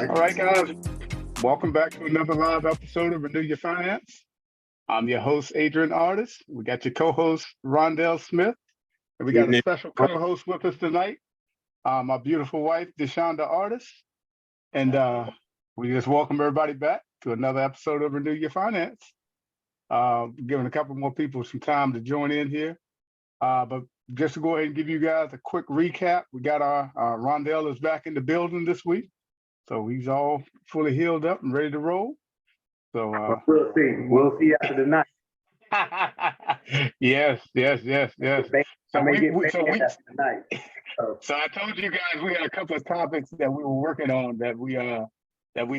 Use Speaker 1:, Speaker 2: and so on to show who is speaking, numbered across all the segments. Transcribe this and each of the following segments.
Speaker 1: All right, guys. Welcome back to another live episode of Renew Your Finance. I'm your host, Adrian Artist. We got your co-host, Rondell Smith. And we got a
Speaker 2: Evening.
Speaker 1: special co-host with us tonight, my beautiful wife, Deshonda Artist. And we just welcome everybody back to another episode of Renew Your Finance. Giving a couple more people some time to join in here. But just to go ahead and give you guys a quick recap, we got our Rondell is back in the building this week. So he's all fully healed up and ready to roll. So
Speaker 2: we'll see. We'll see after the night.
Speaker 1: yes. So I told you guys we had a couple of topics that we were working on that we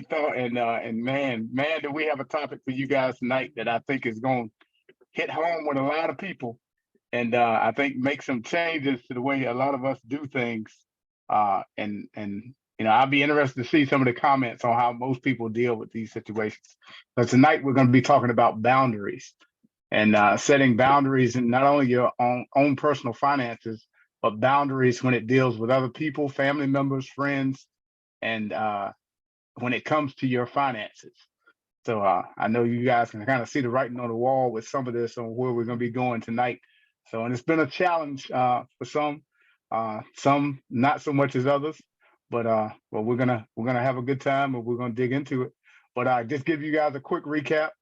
Speaker 1: thought and man, do we have a topic for you guys tonight that I think is going to hit home with a lot of people, and I think make some changes to the way a lot of us do things, and you know, I'll be interested to see some of the comments on how most people deal with these situations. But tonight we're going to be talking about boundaries and setting boundaries in not only your own personal finances, but boundaries when it deals with other people, family members, friends, and when it comes to your finances. So I know you guys can kind of see the writing on the wall with some of this on where we're going to be going tonight. So, and it's been a challenge for some not so much as others. But we're gonna have a good time and we're gonna dig into it. But just give you guys a quick recap.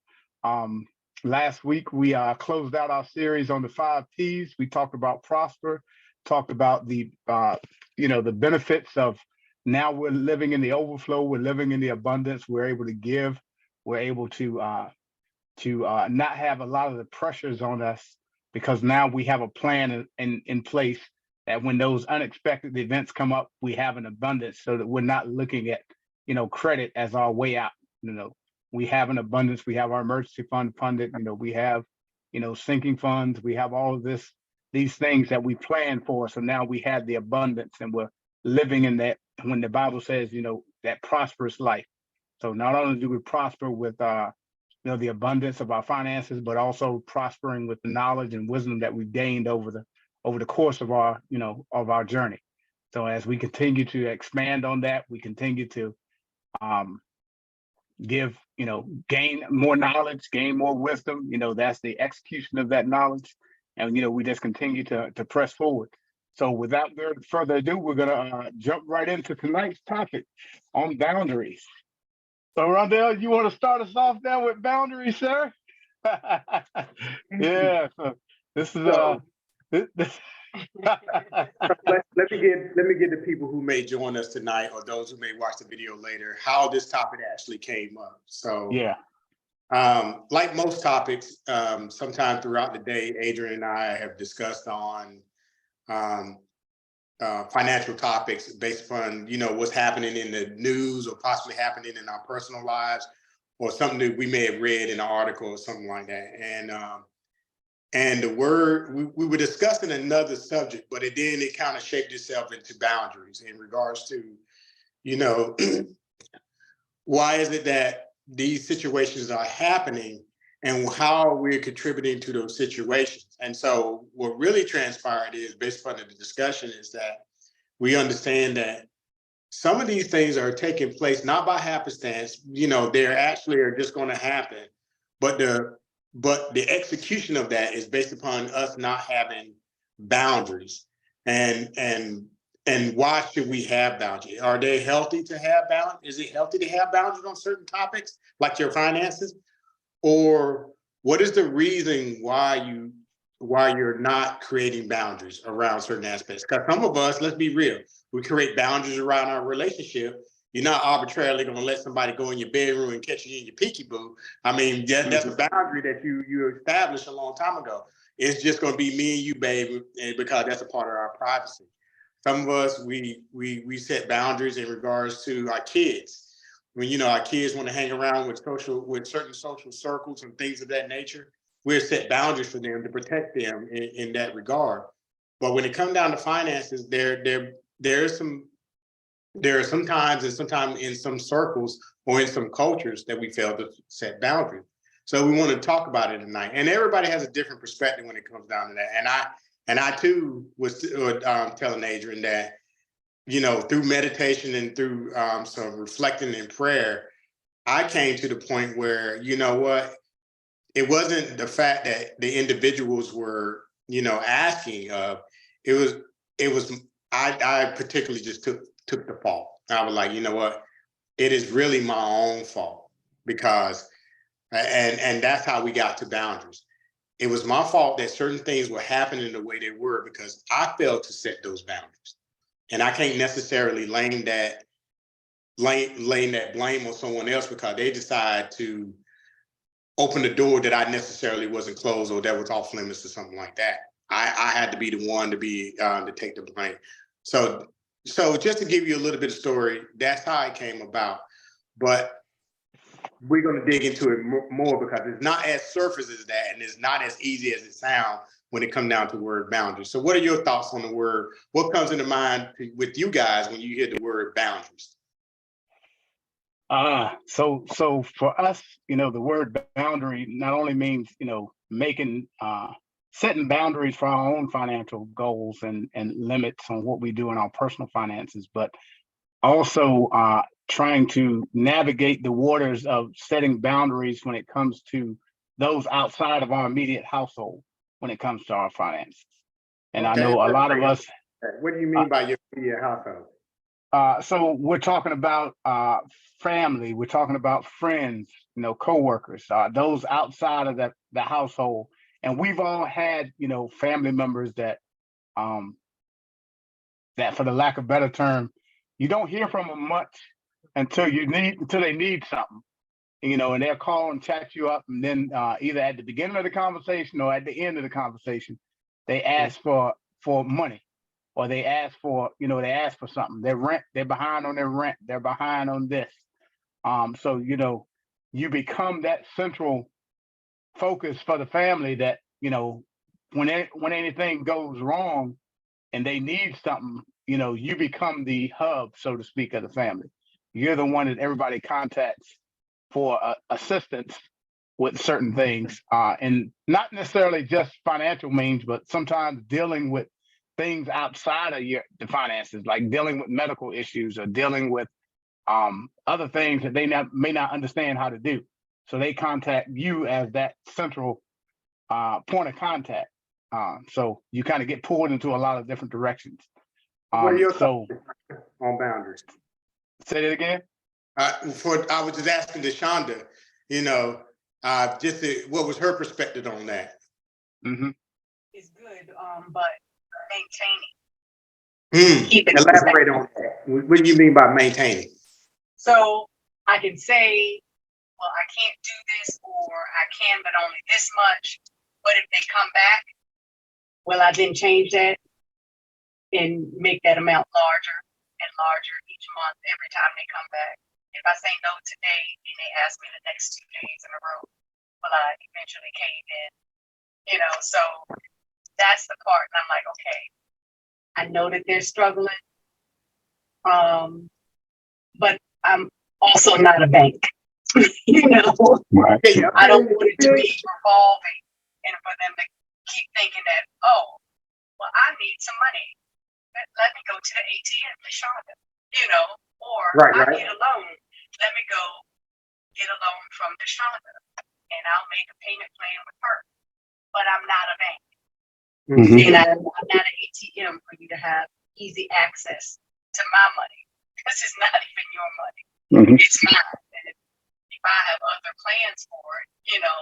Speaker 1: Last week we closed out our series on the 5 P's. We talked about prosper, talked about the the benefits of now we're living in the overflow, we're living in the abundance, we're able to give, we're able to not have a lot of the pressures on us because now we have a plan in place. That when those unexpected events come up, we have an abundance so that we're not looking at, credit as our way out. We have an abundance. We have our emergency fund funded. We have, sinking funds. We have all of these things that we plan for. So now we have the abundance and we're living in that when the Bible says, that prosperous life. So not only do we prosper with, the abundance of our finances, but also prospering with the knowledge and wisdom that we've gained over the course of our, of our journey. So as we continue to expand on that, we continue to gain more knowledge, gain more wisdom. That's the execution of that knowledge. And, we just continue to press forward. So without further ado, we're going to jump right into tonight's topic on boundaries. So Rondell, you want to start us off now with boundaries, sir? Yeah, so this is
Speaker 2: let me get the people who may join us tonight or those who may watch the video later how this topic actually came up. So
Speaker 1: yeah,
Speaker 2: like most topics, sometime throughout the day, Adrian and I have discussed on financial topics based upon what's happening in the news or possibly happening in our personal lives or something that we may have read in an article or something like that. And the word, we were discussing another subject, but it kind of shaped itself into boundaries in regards to, why is it that these situations are happening and how we're contributing to those situations. And so what really transpired is, based upon the discussion, is that we understand that some of these things are taking place not by happenstance, they're actually are just going to happen, but the execution of that is based upon us not having boundaries. And why should we have boundaries? Are they healthy to have boundaries? Is it healthy to have boundaries on certain topics like your finances? Or what is the reason why you're not creating boundaries around certain aspects? Because some of us, let's be real, we create boundaries around our relationship. You're not arbitrarily going to let somebody go in your bedroom and catch you in your peekaboo. I mean, that's a boundary that you established a long time ago. It's just going to be me and you, baby, because that's a part of our privacy. Some of us, we set boundaries in regards to our kids. When our kids want to hang around with certain social circles and things of that nature, we'll set boundaries for them to protect them in that regard. But when it comes down to finances, there are some times and sometimes in some circles or in some cultures that we fail to set boundaries. So we want to talk about it tonight. And everybody has a different perspective when it comes down to that. And I too was telling Adrian that through meditation and through some reflecting in prayer, I came to the point where, you know what, it wasn't the fact that the individuals were, asking of, it was I particularly just took the fault. I was like, you know what, it is really my own fault because, and that's how we got to boundaries. It was my fault that certain things were happening the way they were because I failed to set those boundaries. And I can't necessarily laying that blame on someone else because they decide to open the door that I necessarily wasn't closed or that was off limits or something like that. I had to be the one to take the blame. So just to give you a little bit of story, that's how it came about. But we're going to dig into it more because it's not as surface as that, and it's not as easy as it sounds when it comes down to word boundaries. So what are your thoughts on the word? What comes into mind with you guys when you hear the word boundaries?
Speaker 1: So for us, the word boundary not only means, making, setting boundaries for our own financial goals and limits on what we do in our personal finances, but also trying to navigate the waters of setting boundaries when it comes to those outside of our immediate household when it comes to our finances. And I know a lot of us.
Speaker 2: What do you mean by your immediate household?
Speaker 1: So we're talking about family, we're talking about friends, coworkers, those outside of the household. And we've all had, family members that for the lack of better term, you don't hear from them much until they need something, and they'll call and chat you up, and then either at the beginning of the conversation or at the end of the conversation, they ask for money, or they ask for something. They're behind on their rent, they're behind on this. So you become that central focus for the family that, when anything goes wrong and they need something, you become the hub, so to speak, of the family. You're the one that everybody contacts for assistance with certain things, and not necessarily just financial means, but sometimes dealing with things outside of the finances, like dealing with medical issues or dealing with other things that they may not understand how to do. So they contact you as that central point of contact. So you kind of get pulled into a lot of different directions.
Speaker 2: What are your thoughts on boundaries?
Speaker 1: Say that again.
Speaker 2: I was just asking DeShonda, what was her perspective on that?
Speaker 1: Mm-hmm.
Speaker 3: It's good, but maintaining.
Speaker 2: Elaborate on that. What do you mean by maintaining?
Speaker 3: So I can say, well, I can't do this, or I can, but only this much. But if they come back, will I then change that and make that amount larger and larger each month every time they come back? If I say no today and they ask me the next 2 days in a row, will I eventually cave in? So that's the part. And I'm like, okay, I know that they're struggling. But I'm also not a bank,
Speaker 1: Right.
Speaker 3: I don't want it to be revolving and for them to keep thinking that, oh, well, I need some money. Let me go to the ATM, Lashonda, or I need a loan. Let me go get a loan from Lashonda and I'll make a payment plan with her. But I'm not a bank.
Speaker 1: Mm-hmm.
Speaker 3: And I'm not an ATM for you to have easy access to my money. Because it's not even your money. Mm-hmm. It's mine. And if I have other plans for it, now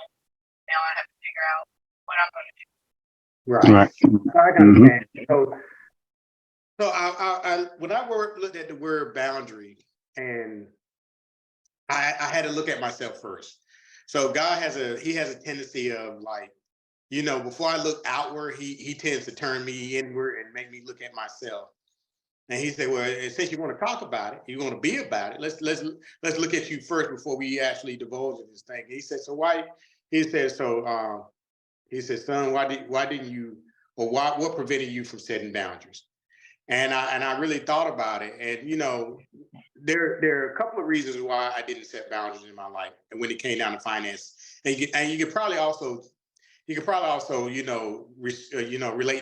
Speaker 3: I have to figure out what I'm going to do.
Speaker 2: Right. I understand. Mm-hmm. So I when I looked at the word boundary, and I had to look at myself first. So God has a tendency of, like, before I look outward, he tends to turn me inward and make me look at myself. And he said, well, since you want to talk about it, you want to be about it, let's look at you first before we actually divulge in this thing. He said, so why? He said, son, why didn't you, or what prevented you from setting boundaries? And I really thought about it. And, there are a couple of reasons why I didn't set boundaries in my life and when it came down to finance. And you could probably also, relate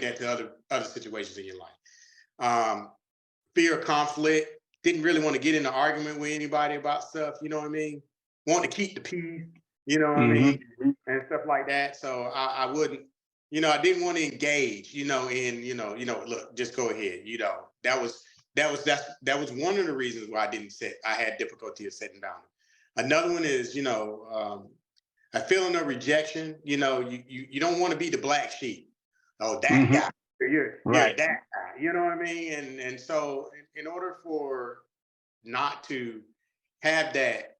Speaker 2: that to other situations in your life. fear of conflict, didn't really want to get in an argument with anybody about stuff, you know what I mean? Want to keep the peace, you know what I mean? And stuff like that. So I wouldn't, I didn't want to engage, look, just go ahead. That was one of the reasons why I had difficulty of setting boundaries. Another one is, a feeling of rejection. You don't want to be the black sheep. Oh, that guy. You're
Speaker 1: Right.
Speaker 2: that guy. You know what I mean? And so in order for not to have that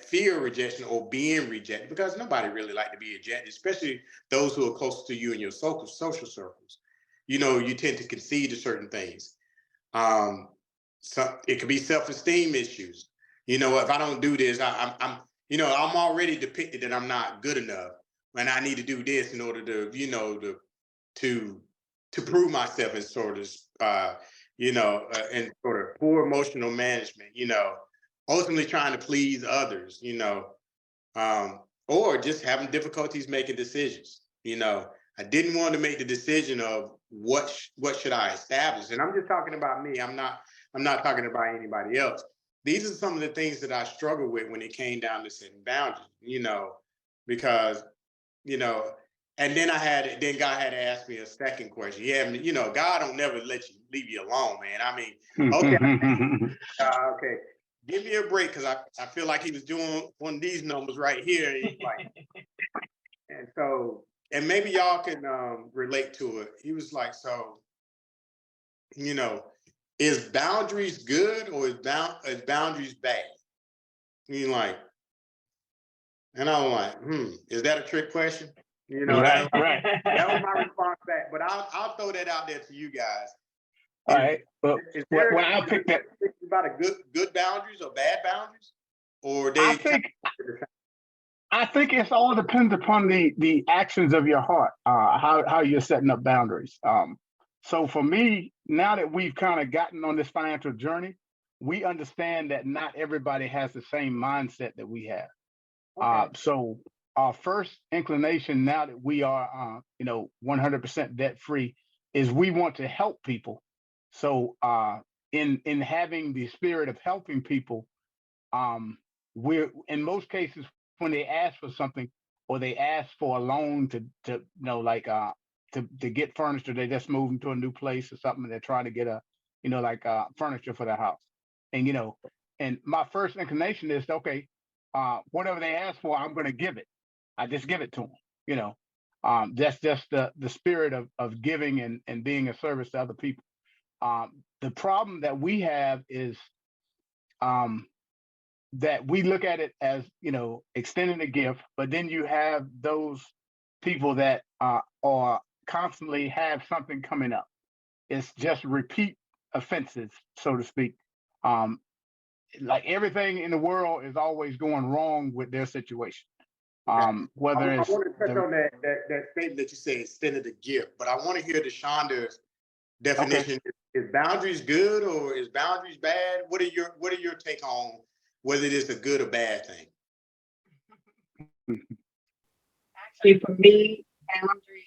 Speaker 2: fear of rejection or being rejected, because nobody really like to be rejected, especially those who are close to you in your social circles. You tend to concede to certain things. It could be self-esteem issues. If I don't do this, I'm already depicted that I'm not good enough, and I need to do this in order to, to prove myself, and sort of, and sort of poor emotional management. Ultimately trying to please others. Or just having difficulties making decisions. I didn't want to make the decision of what should I establish, and I'm just talking about me. I'm not talking about anybody else. These are some of the things that I struggled with when it came down to setting boundaries, because, and then God had to ask me a second question. Yeah, God don't never leave you alone, man. I mean, okay, okay, give me a break, because I feel like he was doing one of these numbers right here. And he's like, and so, and maybe y'all can relate to it. He was like, so, is boundaries good, or is boundaries bad? Like, and I'm like, is that a trick question?
Speaker 1: Right.
Speaker 2: That was my response back. But I'll throw that out there to you guys.
Speaker 1: All right. Well,
Speaker 2: Is there
Speaker 1: I'll pick that
Speaker 2: about a good boundaries or bad boundaries, or
Speaker 1: I think it all depends upon the actions of your heart, how you're setting up boundaries. So for me, now that we've kind of gotten on this financial journey, we understand that not everybody has the same mindset that we have.
Speaker 2: Okay.
Speaker 1: So our first inclination, now that we are, 100% debt free, is we want to help people. So in having the spirit of helping people, we're in most cases, when they ask for something, or they ask for a loan to to get furniture, they just moving to a new place or something, and they're trying to get furniture for their house. And and my first inclination is, okay, whatever they ask for, I'm going to give it. I just give it to them. That's just the spirit of giving and being a service to other people. The problem that we have is that we look at it as, extending a gift, but then you have those people that are constantly have something coming up. It's just repeat offenses, so to speak. Like everything in the world is always going wrong with their situation. Whether
Speaker 2: I
Speaker 1: it's
Speaker 2: want to touch on that statement that you say, extended the gift, but I want to hear Deshaunda's definition.
Speaker 1: Okay.
Speaker 2: Is boundaries good, or is boundaries bad? What are your take on whether it is a good or bad thing?
Speaker 3: Actually, for me, boundaries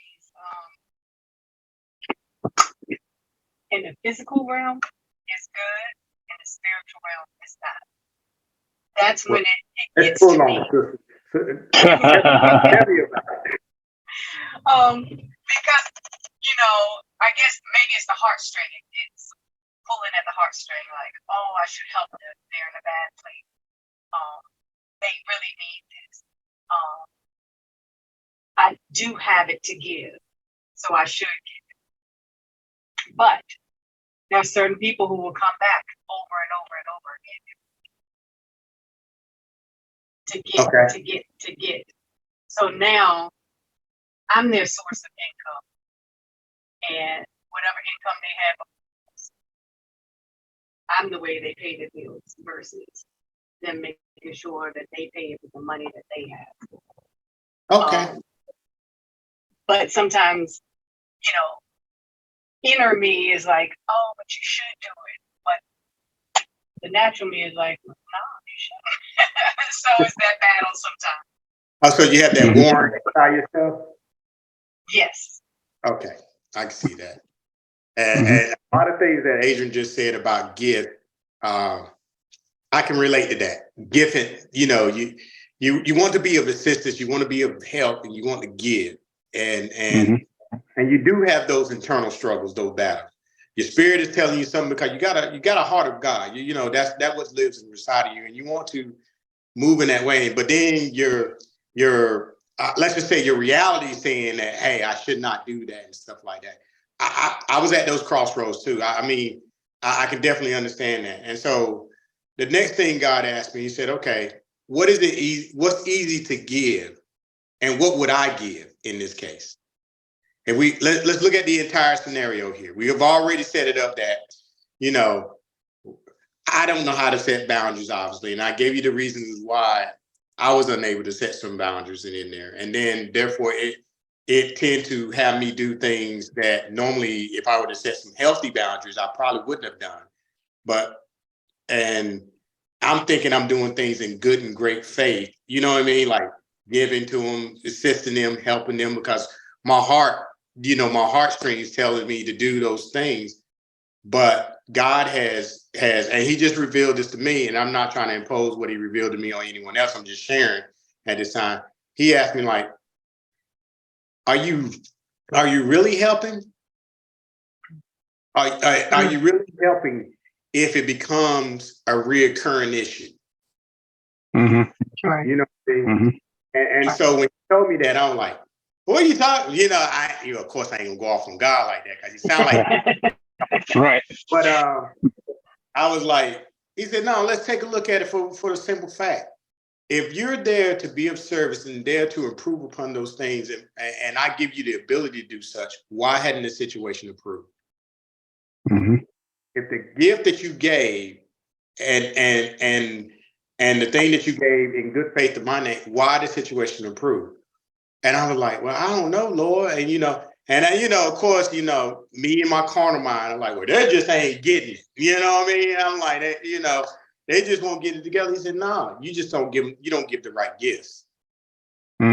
Speaker 3: in the physical realm is good, in the spiritual realm is not. That's when it gets to me. Because I guess maybe it's the heartstring. It's pulling at the heartstring, like, oh, I should help them. They're in a bad place. They really need this. I do have it to give, so I should give it. But there are certain people who will come back over and over and over again to get. So now I'm their source of income, and whatever income they have, I'm the way they pay their bills versus them making sure that they pay it with the money that they have.
Speaker 2: Okay.
Speaker 3: But sometimes, inner me is like, oh, but you should do it. But the natural me is like, no, you shouldn't. So it's that battle sometimes.
Speaker 2: Oh, so you have that warrant by yourself?
Speaker 3: Yes.
Speaker 2: Okay, I can see that. And a lot of things that Adrian just said about gift, I can relate to that. Giving, you want to be of assistance, you want to be of help, and you want to give. And you do have those internal struggles, those battles. Your spirit is telling you something because you got a heart of God. That's what lives inside of you, and you want to move in that way. But then your let's just say your reality is saying that, hey, I should not do that and stuff like that. I was at those crossroads too. I can definitely understand that. And so the next thing God asked me, he said, okay, what's easy to give, and what would I give in this case? And let's look at the entire scenario here. We have already set it up that, I don't know how to set boundaries, obviously. And I gave you the reasons why I was unable to set some boundaries in there. And then therefore it tend to have me do things that normally, if I were to set some healthy boundaries, I probably wouldn't have done. And I'm thinking I'm doing things in good and great faith. You know what I mean? Like giving to them, assisting them, helping them, because my heart, my heartstrings telling me to do those things. But God has, and he just revealed this to me, and I'm not trying to impose what he revealed to me on anyone else. I'm just sharing at this time. He asked me, like, are you really helping? Are you really helping if it becomes a reoccurring issue?
Speaker 3: Right.
Speaker 2: You know what I mean? And so when he told me that, I was like, what are you talking? Of course I ain't gonna go off on God like that, because he sound like
Speaker 1: right.
Speaker 2: But I was like, he said, no, let's take a look at it for the simple fact. If you're there to be of service and there to improve upon those things, and I give you the ability to do such, why hadn't the situation improved? If the gift that you gave and the thing that you gave in good faith to my name, why the situation improved? And I was like, well, I don't know, Lord. And of course, me and my carnal mind, I'm like, well, they just ain't getting it. You know what I mean? I'm like, they just won't get it together. He said, no, you just don't give them, you don't give the right gifts. He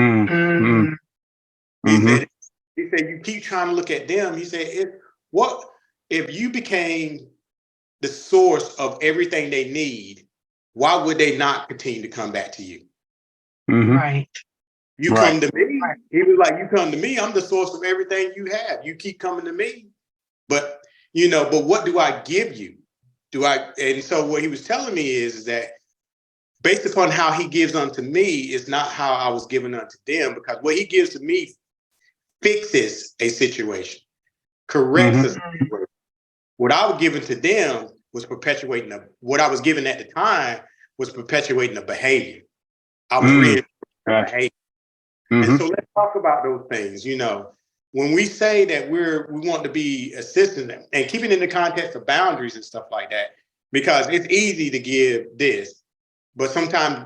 Speaker 2: said, you keep trying to look at them. He said, if you became the source of everything they need, why would they not continue to come back to you?
Speaker 3: Right.
Speaker 2: You come to me. He was like, you come to me. I'm the source of everything you have. You keep coming to me. But what do I give you? And so what he was telling me is that based upon how he gives unto me is not how I was given unto them, because what he gives to me fixes a situation, corrects a situation. What I was given to them was perpetuating what I was given at the time was perpetuating a behavior. I was reinforcing behavior. And so let's talk about those things. When we say that we want to be assistant and keeping in the context of boundaries and stuff like that, because it's easy to give this, but sometimes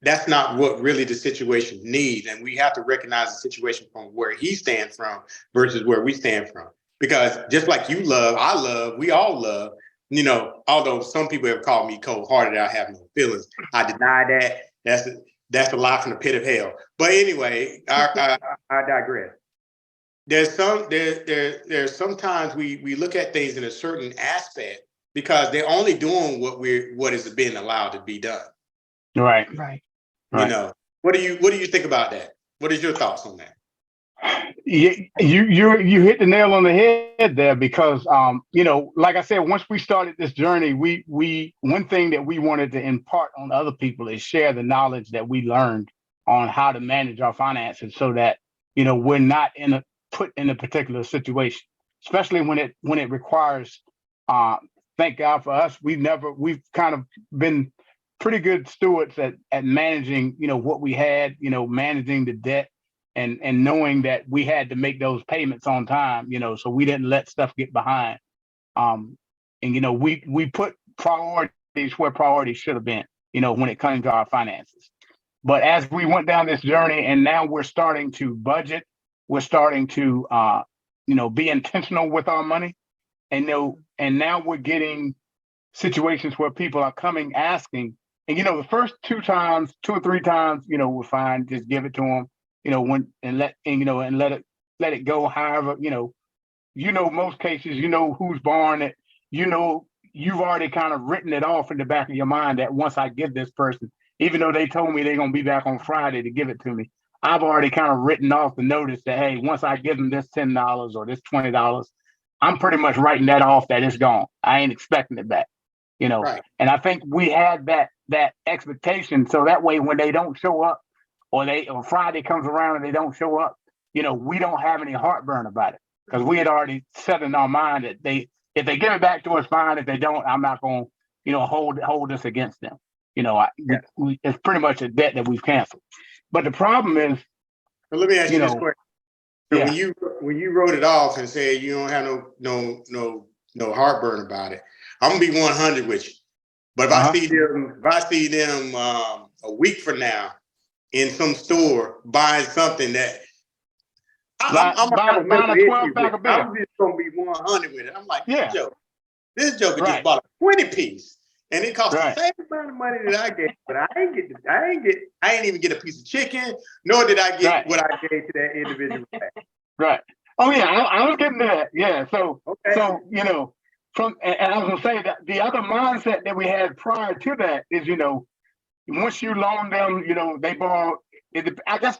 Speaker 2: that's not what really the situation needs. And we have to recognize the situation from where he stands from versus where we stand from. Because just like you love, I love, we all love, although some people have called me cold-hearted, I have no feelings. I deny that. That's a lie from the pit of hell. But anyway, I digress. There's sometimes we look at things in a certain aspect because they're only doing what is being allowed to be done.
Speaker 1: Right.
Speaker 2: What do you think about that? What is your thoughts on that?
Speaker 1: You hit the nail on the head there, because like I said, once we started this journey, we one thing that we wanted to impart on other people is share the knowledge that we learned on how to manage our finances, so that we're not put in a particular situation, especially when it requires. Thank God for us, we've kind of been pretty good stewards at managing what we had, managing the debt. And knowing that we had to make those payments on time, so we didn't let stuff get behind. And we put priorities where priorities should have been, when it comes to our finances. But as we went down this journey, and now we're starting to budget, we're starting to be intentional with our money, and now we're getting situations where people are coming asking, and the first 2 or 3 times, we're fine, just give it to them. Let it go however, most cases, who's borrowing it, you've already kind of written it off in the back of your mind that once I give this person, even though they told me they're going to be back on Friday to give it to me, I've already kind of written off the notice that, hey, once I give them this $10 or this $20, I'm pretty much writing that off that it's gone. I ain't expecting it back,
Speaker 2: Right.
Speaker 1: And I think we had that expectation. So that way, when they don't show up or Friday comes around and they don't show up, we don't have any heartburn about it because we had already set in our mind that if they give it back to us, fine. If they don't, I'm not going to, hold this against them. It's pretty much a debt that we've canceled. But the problem is,
Speaker 2: so let me ask you this question. So
Speaker 1: yeah.
Speaker 2: when you wrote it off and said you don't have no heartburn about it, I'm gonna be 100 with you. But if I see them a week from now in some store buying something that I'm gonna have a mental issue with, I'm just gonna be 100 with it. I'm like, this joker just bought a 20-piece. And it cost the same amount of money that I gave, but I ain't even get a piece of chicken, nor did I get what I gave to that individual.
Speaker 1: Right. Oh yeah, I was getting that. Yeah. So and I was gonna say that the other mindset that we had prior to that is, once you loan them, they borrow. I guess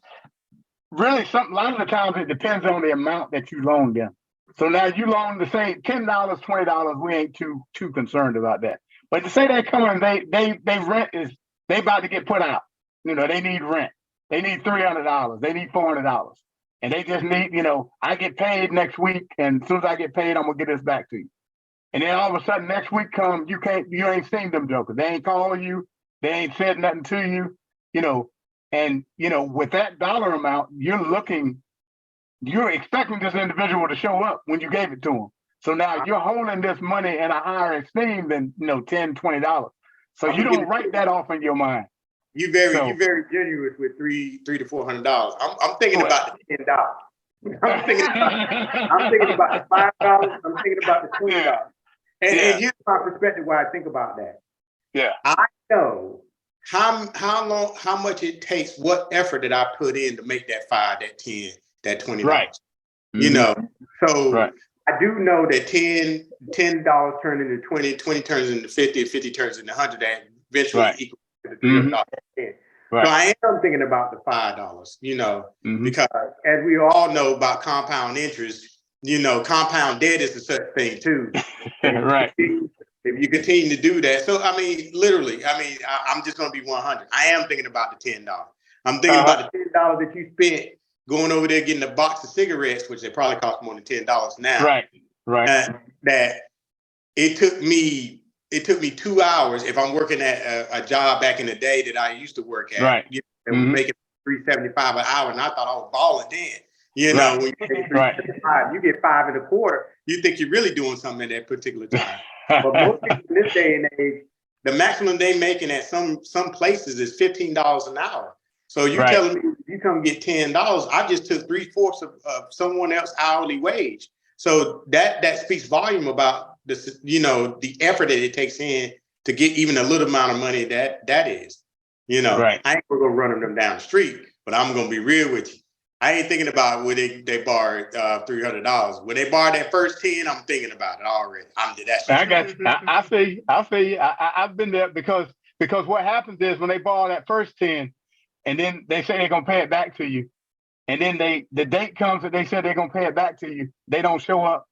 Speaker 1: really a lot of the times it depends on the amount that you loan them. So now you loan the same $10, $20, we ain't too concerned about that. But to say they come and they rent they about to get put out. They need rent. They need $300. They need $400. And they just need, I get paid next week, and as soon as I get paid, I'm gonna get this back to you. And then all of a sudden next week comes, you ain't seen them jokers. They ain't calling you, they ain't said nothing to you, and with that dollar amount, you're expecting this individual to show up when you gave it to them. So now you're holding this money in a higher esteem than $10, $20. So you don't write that off in your mind.
Speaker 2: You very generous with $300 to $400. I'm thinking about the $10. I'm thinking about the $5. I'm thinking about the $20. And here's my perspective why I think about that.
Speaker 1: Yeah,
Speaker 2: I know how much it takes, what effort that I put in to make that $5, that $10, that $20.
Speaker 1: Right.
Speaker 2: So I do know that $10 turns into 20, 20 turns into 50, 50 turns into 100, that eventually equals to the $300.
Speaker 1: Right.
Speaker 2: So I am thinking about the $5, because as we all know about compound interest, compound debt is a such thing too.
Speaker 1: Right.
Speaker 2: If you continue to do that. So, literally, I'm just going to be 100. I am thinking about the $10. I'm thinking about the $10 that you spent going over there getting a box of cigarettes, which they probably cost more than $10 now.
Speaker 1: Right.
Speaker 2: That it took me 2 hours if I'm working at a job back in the day that I used to work at.
Speaker 1: Right.
Speaker 2: And was making $3.75 an hour, and I thought I was balling then. When you make $3.75, you get $5.25. You think you're really doing something at that particular time. But most people in this day and age, the maximum they making at some places is $15 an hour. So you telling me you come get $10, I just took 3/4 of someone else's hourly wage. So that speaks volume about this, the effort that it takes in to get even a little amount of money that is. I ain't gonna go running them down the street, but I'm gonna be real with you. I ain't thinking about when they borrowed $300. When they borrowed that first 10, I'm thinking about it already.
Speaker 1: I got you. I feel you. I've been there because what happens is when they borrow that first 10, and then they say they're gonna pay it back to you, and then the date comes that they said they're gonna pay it back to you, they don't show up,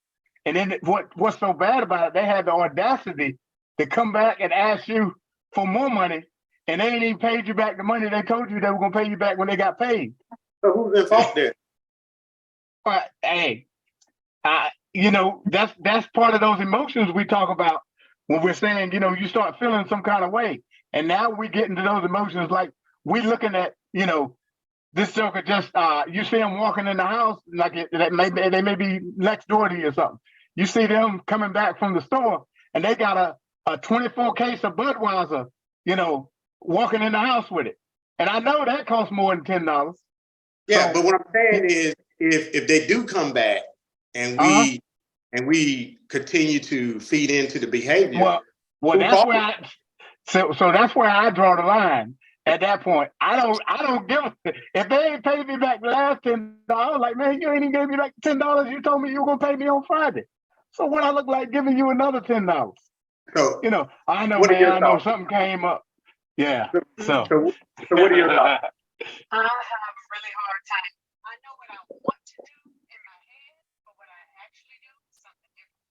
Speaker 1: and then what's so bad about it? They had the audacity to come back and ask you for more money, and they ain't even paid you back the money they told you they were gonna pay you back when they got paid.
Speaker 2: So who's involved there?
Speaker 1: Hey, that's part of those emotions we talk about when we're saying, you start feeling some kind of way. And now we get into those emotions like we looking at, this joker just, you see them walking in the house, like they may be next door to you or something. You see them coming back from the store and they got a 24 case of Budweiser, walking in the house with it. And I know that costs more than $10.
Speaker 2: Yeah, but what I'm saying is, if they do come back and we continue to feed into the behavior,
Speaker 1: well, that's where so that's where I draw the line. at that point, I don't give a, if they ain't paid me back the last $10, like, man, you ain't even gave me back $10. You told me you were gonna pay me on Friday. So what I look like giving you another $10?
Speaker 2: So,
Speaker 1: You know, I know,
Speaker 2: what are
Speaker 1: man,
Speaker 2: your
Speaker 1: I know
Speaker 2: thoughts?
Speaker 1: something came up. Yeah. So
Speaker 2: So what are your thoughts?
Speaker 3: I have a really hard time. I know what I want to do in my head, but what I actually do is something different.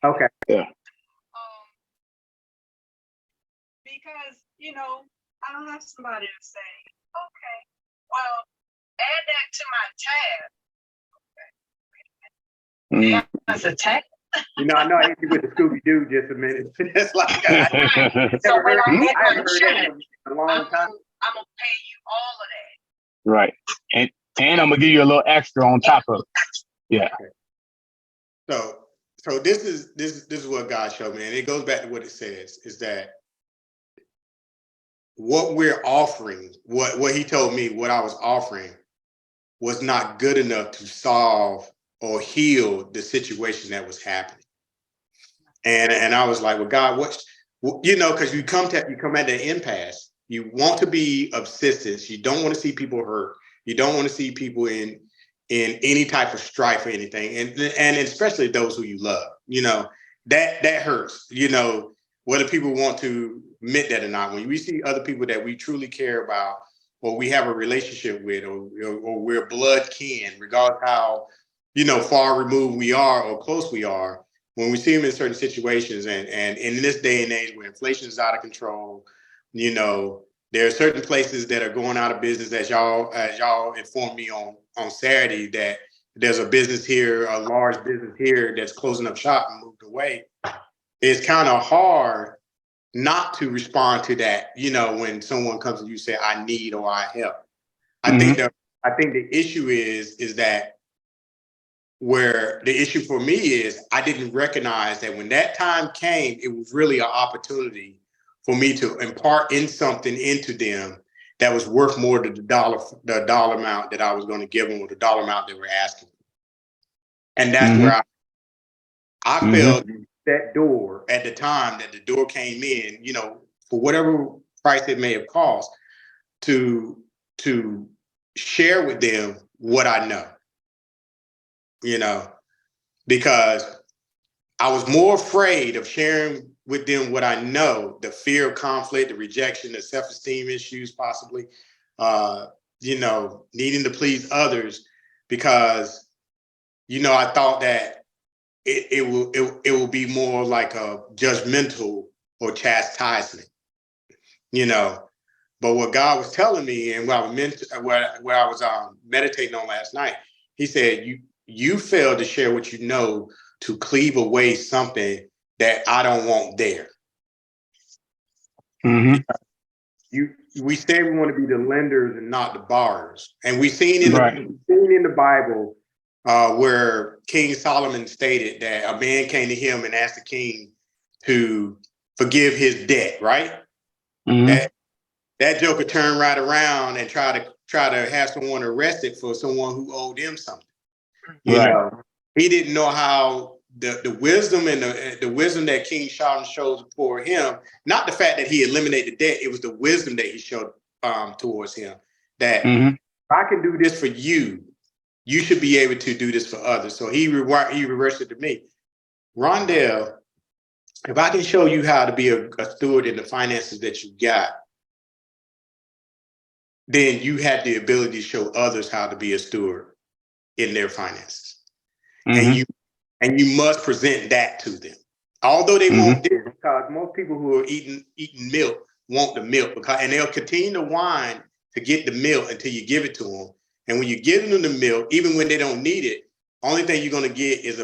Speaker 2: Okay.
Speaker 1: yeah.
Speaker 3: Because, you know, I'll have somebody to say, okay, well, add that to my tab. Okay.
Speaker 1: Mm.
Speaker 3: That's a tab.
Speaker 2: You know, I know I hit you with the Scooby Doo just a minute. That's like
Speaker 3: So when I get
Speaker 2: I
Speaker 3: my
Speaker 2: haven't heard that
Speaker 3: check,
Speaker 2: in a long time.
Speaker 3: I'm gonna pay you all of that.
Speaker 1: Right. And I'm gonna give you a little extra on top of it. Yeah.
Speaker 2: Okay. So this is what God showed me, and it goes back to what it says, is that what we're offering, what he told me, what I was offering was not good enough to solve or heal the situation that was happening. And I was like, well, God, because you come at the impasse. You want to be of assistance. You don't want to see people hurt. You don't want to see people in any type of strife or anything. And especially those who you love, that hurts, whether people want to admit that or not. When we see other people that we truly care about, or we have a relationship with, or we're blood kin, regardless how, far removed we are or close we are, when we see them in certain situations, and in this day and age where inflation is out of control, there are certain places that are going out of business. As y'all informed me on Saturday, that there's a business here, a large business here, that's closing up shop and moved away. It's kind of hard not to respond to that, when someone comes to you and say, I need or I help. I think the issue is that, where the issue for me is, I didn't recognize that when that time came, it was really an opportunity for me to impart something into them that was worth more than the dollar amount that I was going to give them, or the dollar amount they were asking. And that's where I felt that door at the time that the door came in, for whatever price it may have cost, to share with them what I know. Because I was more afraid of sharing with them what I know, the fear of conflict, the rejection, the self-esteem issues, possibly, needing to please others, because, I thought that it will be more like a judgmental or chastisement, But what God was telling me, and what I was meditating on last night, he said, you failed to share what you know, to cleave away something that I don't want there. We say we want to be the lenders and not the borrowers. And we've seen in the Bible where King Solomon stated that a man came to him and asked the king to forgive his debt, right? That joker turned right around and try to have someone arrested for someone who owed him something. He didn't know how the wisdom and the wisdom that King Solomon showed for him, not the fact that he eliminated debt, it was the wisdom that he showed towards him, that if I can do this for you, you should be able to do this for others. So he reversed it to me. Rondell, if I can show you how to be a steward in the finances that you got, then you have the ability to show others how to be a steward in their finances. And you must present that to them. Although they won't do it, because most people who are eating milk want the milk, and they'll continue to whine to get the milk until you give it to them. And when you give them the milk, even when they don't need it, only thing you're going to get is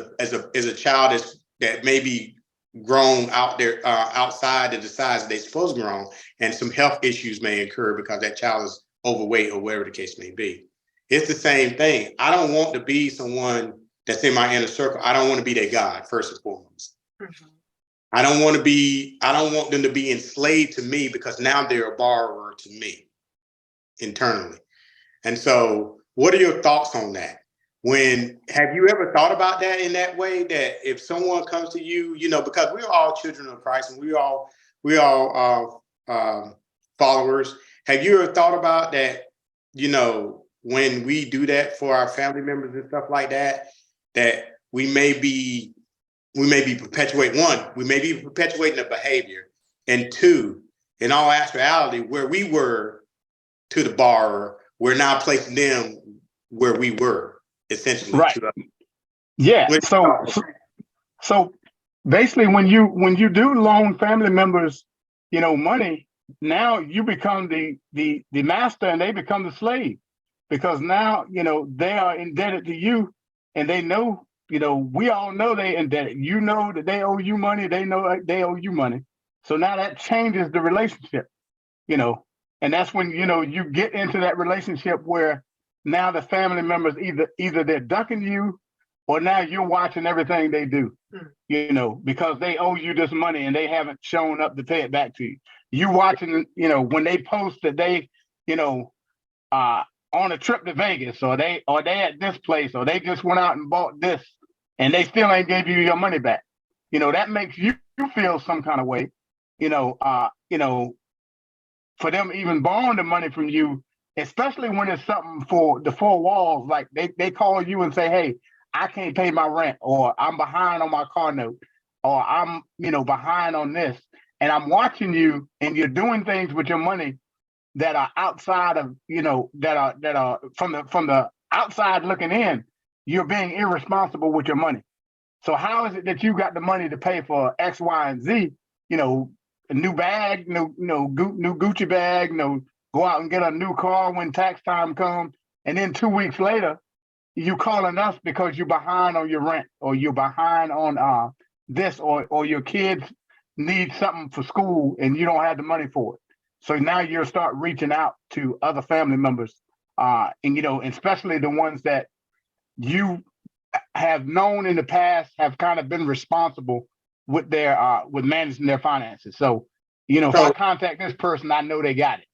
Speaker 2: a child that may be grown out there outside of the size that they're supposed to grow, and some health issues may occur because that child is overweight or whatever the case may be. It's the same thing. I don't want to be someone that's in my inner circle. I don't want to be their God, first and foremost. I don't want them to be enslaved to me, because now they're a borrower to me internally. And so what are your thoughts on that? Have you ever thought about that in that way, that if someone comes to you, because we're all children of Christ, and we all followers, have you ever thought about that, you know, when we do that for our family members and stuff like that, that we may be perpetuating the behavior, and two, in all actuality, where we were to the borrower, we're now placing them where we were essentially.
Speaker 1: Right. Yeah. So basically, when you do loan family members, money, now you become the master and they become the slave, because now they are indebted to you, and they know, we all know they indebted. You know that they owe you money. They know they owe you money. So now that changes the relationship, and that's when you get into that relationship where now the family members either they're ducking you, or now you're watching everything they do, because they owe you this money and they haven't shown up to pay it back to you. You watching, when they post that they, on a trip to Vegas, or they at this place, or they just went out and bought this, and they still ain't gave you your money back. That makes you feel some kind of way, for them even borrowing the money from you, especially when it's something for the four walls. Like they call you and say, hey, I can't pay my rent, or I'm behind on my car note, or I'm, behind on this. And I'm watching you, and you're doing things with your money that are outside of, that are from the outside looking in. You're being irresponsible with your money. So how is it that you got the money to pay for X, Y, and Z? A new bag, new Gucci bag, go out and get a new car when tax time comes, and then 2 weeks later, you calling us because you're behind on your rent, or you're behind on this, or your kids need something for school and you don't have the money for it. So now you'll start reaching out to other family members, and especially the ones that you have known in the past have kind of been responsible with their with managing their finances. So if I contact this person, I know they got it.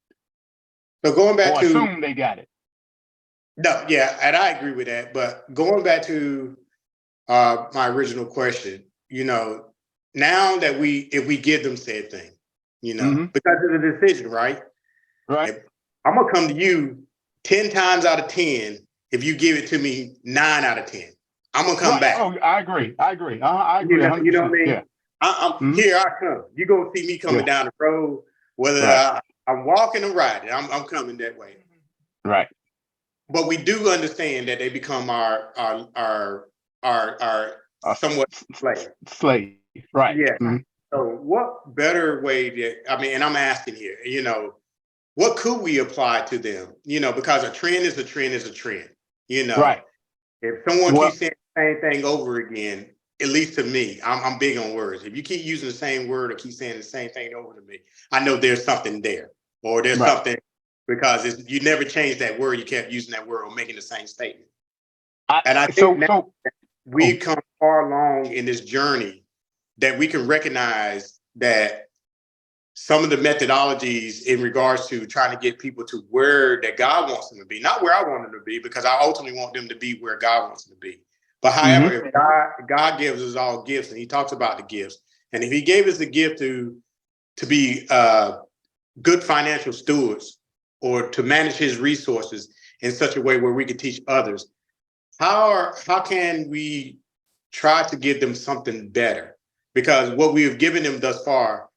Speaker 2: So going back
Speaker 1: or
Speaker 2: to
Speaker 1: assume they got it.
Speaker 2: No, yeah, and I agree with that. But going back to my original question, now that if we give them said thing, because of the decision, right?
Speaker 1: Right.
Speaker 2: I'm gonna come to you 10 times out of 10 if you give it to me 9 out of 10. I'm gonna come back.
Speaker 1: Oh, I agree. I agree. I agree.
Speaker 2: You know what I mean?
Speaker 1: Yeah.
Speaker 2: I'm here. I come. You gonna see me coming down the road, whether I'm walking or riding. I'm coming that way.
Speaker 1: Right.
Speaker 2: But we do understand that they become our somewhat
Speaker 1: slave. Right.
Speaker 2: Yeah. Mm-hmm. So what better way and I'm asking here, what could we apply to them? Because a trend is a trend is a trend.
Speaker 1: Right.
Speaker 2: If someone keeps saying the same thing over again, at least to me, I'm big on words. If you keep using the same word or keep saying the same thing over to me, I know there's something there, or there's something, because you never changed that word. You kept using that word or making the same statement. I think we've come far along in this journey that we can recognize that some of the methodologies in regards to trying to get people to where that God wants them to be, not where I want them to be, because I ultimately want them to be where God wants them to be. But however, if God gives us all gifts, and he talks about the gifts, and if he gave us the gift to be good financial stewards, or to manage his resources in such a way where we can teach others, how can we try to give them something better? Because what we have given them thus far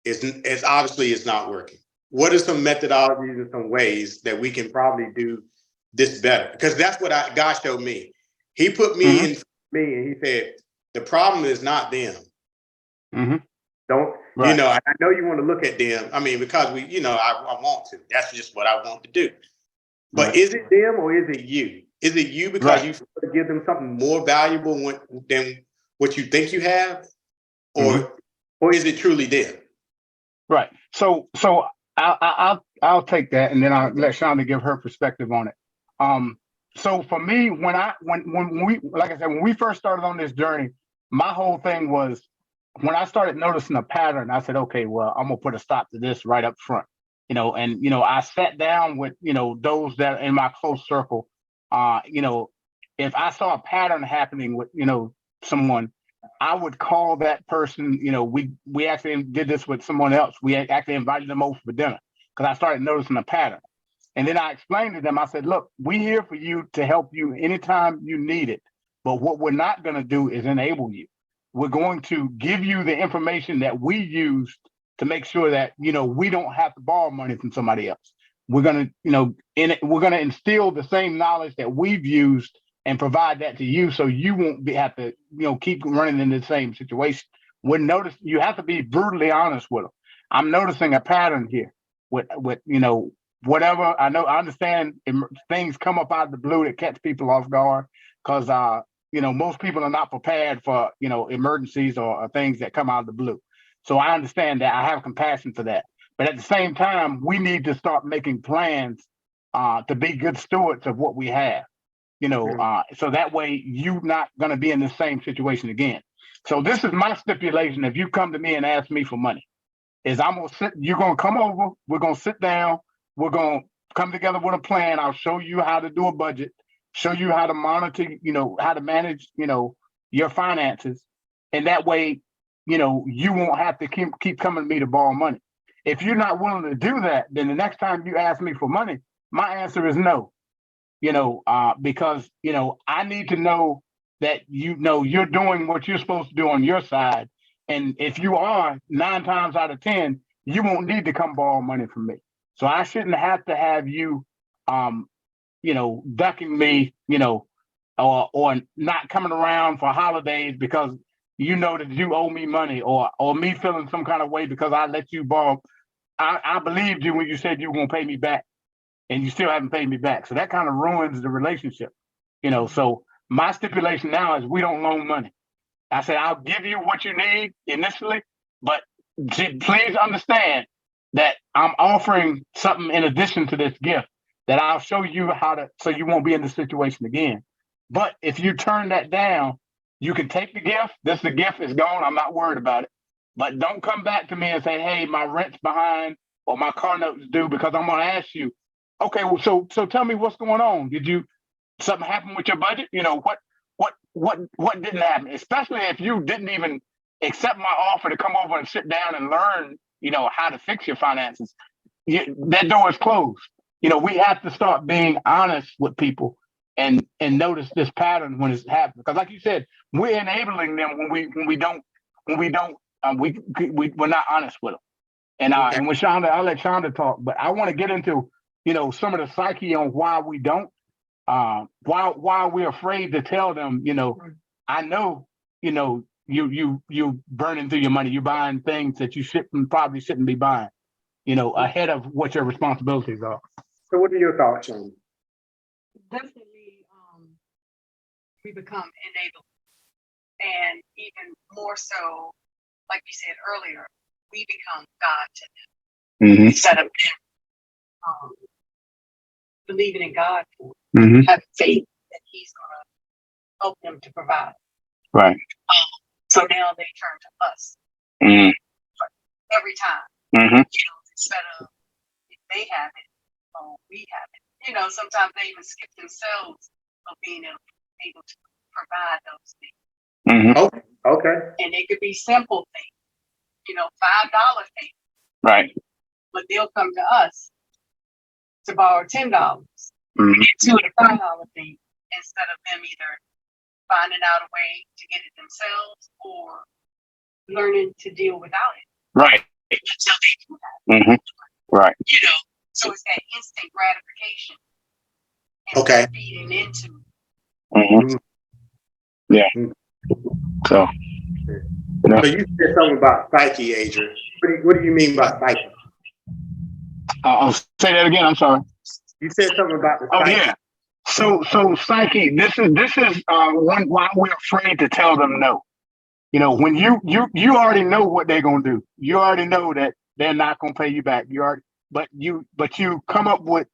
Speaker 2: is obviously it's not working. What are some methodologies and some ways that we can probably do this better? Because that's what God showed me. He put me in me, and he said, the problem is not them. Don't, and I know you want to look at them. I mean, because I want to. That's just what I want to do. But is it them, or is it you? Is it you because you give them something more valuable than what you think you have? Or is it truly them? Right.
Speaker 1: So I'll take that, and then I'll let Shonda give her perspective on it. So for me, when we, like I said, when we first started on this journey, my whole thing was, when I started noticing a pattern, I said, okay, well, I'm gonna put a stop to this right up front. And I sat down with those that in my close circle. If I saw a pattern happening with someone, I would call that person. We actually did this with someone else. We actually invited them over for dinner, because I started noticing a pattern. And then I explained to them, I said, look, we're here for you to help you anytime you need it. But what we're not going to do is enable you. We're going to give you the information that we use to make sure that, we don't have to borrow money from somebody else. We're going to, we're going to instill the same knowledge that we've used and provide that to you, so you won't have to, keep running in the same situation. You have to be brutally honest with them. I'm noticing a pattern here with whatever. I understand things come up out of the blue that catch people off guard, because most people are not prepared for emergencies or things that come out of the blue. So I understand that. I have compassion for that. But at the same time, we need to start making plans to be good stewards of what we have. So that way you're not going to be in the same situation again. So this is my stipulation. If you come to me and ask me for money, is you're going to come over, we're going to sit down, we're going to come together with a plan. I'll show you how to do a budget, show you how to monitor, how to manage, your finances. And that way, you won't have to keep coming to me to borrow money. If you're not willing to do that, then the next time you ask me for money, my answer is no. Because, I need to know that, you're doing what you're supposed to do on your side. And if you are, 9 times out of 10, you won't need to come borrow money from me. So I shouldn't have to have you, ducking me, or not coming around for holidays because that you owe me money, or me feeling some kind of way because I let you borrow. I believed you when you said you were going to pay me back, and you still haven't paid me back. So that kind of ruins the relationship, So my stipulation now is we don't loan money. I said, I'll give you what you need initially, but please understand that I'm offering something in addition to this gift that I'll show you so you won't be in this situation again. But if you turn that down, you can take the gift. The gift is gone. I'm not worried about it. But don't come back to me and say, hey, my rent's behind or my car note's due, because I'm going to ask you, okay, well, so tell me what's going on. Something happen with your budget? What didn't happen? Especially if you didn't even accept my offer to come over and sit down and learn, how to fix your finances. That door is closed. We have to start being honest with people and notice this pattern when it's happening. Because like you said, we're enabling them when we're not honest with them. And with Shonda, I'll let Shonda talk, but I want to get into, some of the psyche on why we don't, why we're afraid to tell them, I know, you burning through your money, you're buying things that you probably shouldn't be buying, ahead of what your responsibilities are.
Speaker 2: So what are your thoughts on?
Speaker 3: Definitely, we become enabled, and even more so, like you said earlier, we become God to them instead of them believing in God, have faith that He's going to help them to provide.
Speaker 1: Right.
Speaker 3: So now they turn to us every time. Instead of if they have it, we have it. Sometimes they even skip themselves of being able to provide those things.
Speaker 2: Okay.
Speaker 3: And it could be simple things, $5 things.
Speaker 1: Right.
Speaker 3: But they'll come to us to borrow $10 to get $2 to $5 thing, instead of them either finding out a way to get it themselves or learning to deal without it.
Speaker 1: Right.
Speaker 3: Until they do that.
Speaker 1: Right.
Speaker 3: So it's that instant gratification.
Speaker 2: Okay.
Speaker 3: Feeding into.
Speaker 1: Yeah. So.
Speaker 2: So you said something about psyche, Adrian. What do you mean by psyche?
Speaker 1: I'll say that again. I'm sorry.
Speaker 2: You said something about the psyche.
Speaker 1: Yeah. So psyche. This is one why we're afraid to tell them no. When you already know what they're gonna do. You already know that they're not gonna pay you back. But you come up with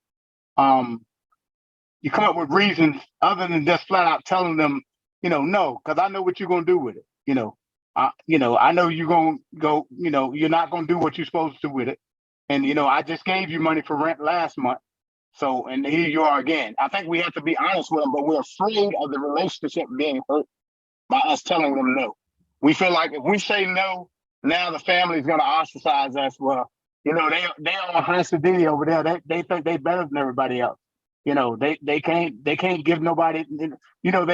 Speaker 1: reasons other than just flat out telling them, no, because I know what you're gonna do with it. I know you're gonna go. You're not gonna do what you're supposed to with it. And I just gave you money for rent last month. So, and here you are again. I think we have to be honest with them, but we're afraid of the relationship being hurt by us telling them no. We feel like if we say no, now the family is going to ostracize us. Well, You know, they on high city over there. They think they better than everybody else. You know, they can't give nobody. You know,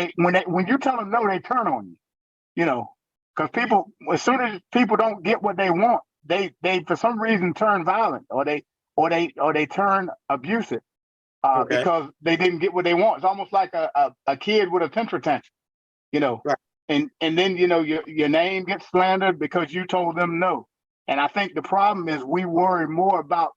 Speaker 1: when you tell them no, they turn on you. You know, because people, as soon as people don't get what they want, they for some reason turn violent, or they turn abusive,
Speaker 2: Okay.
Speaker 1: because they didn't get what they want. It's almost like a kid with a temper tantrum. You know,
Speaker 2: Right.
Speaker 1: and then you know your name gets slandered because you told them no. And I think the problem is we worry more about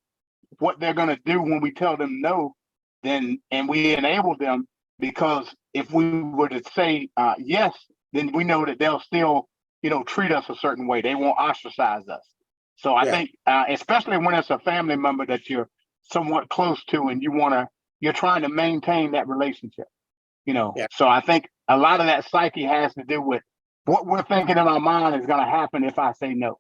Speaker 1: what they're going to do when we tell them no, and we enable them, because if we were to say yes, then we know that they'll still, you know, treat us a certain way. They won't ostracize us. So I
Speaker 2: Yeah.
Speaker 1: think, especially when it's a family member that you're somewhat close to, and you're trying to maintain that relationship. You know,
Speaker 2: Yeah.
Speaker 1: so I think a lot of that psyche has to do with what we're thinking in our mind is going to happen if I say no.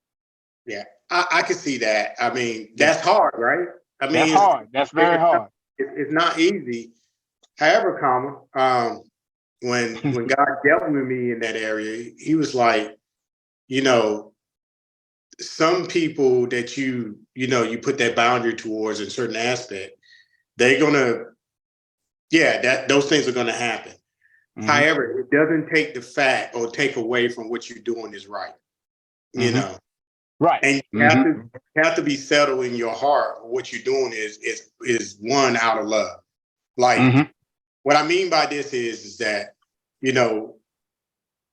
Speaker 2: Yeah. I can see that. I mean,
Speaker 1: Yeah.
Speaker 2: that's hard, right? I mean,
Speaker 1: That's hard. That's very hard.
Speaker 2: It's not easy. However, when God dealt with me in that area, he was like, you know, some people that you put that boundary towards in certain aspect, they're gonna, that those things are gonna happen.
Speaker 1: Mhm.
Speaker 2: However, it doesn't take the fact or take away from what you're doing is right. You
Speaker 1: Mhm.
Speaker 2: know,
Speaker 1: Right.
Speaker 2: and you have to be settled in your heart. What you're doing is one out of love. Like,
Speaker 1: Mhm.
Speaker 2: what I mean by this is that, you know,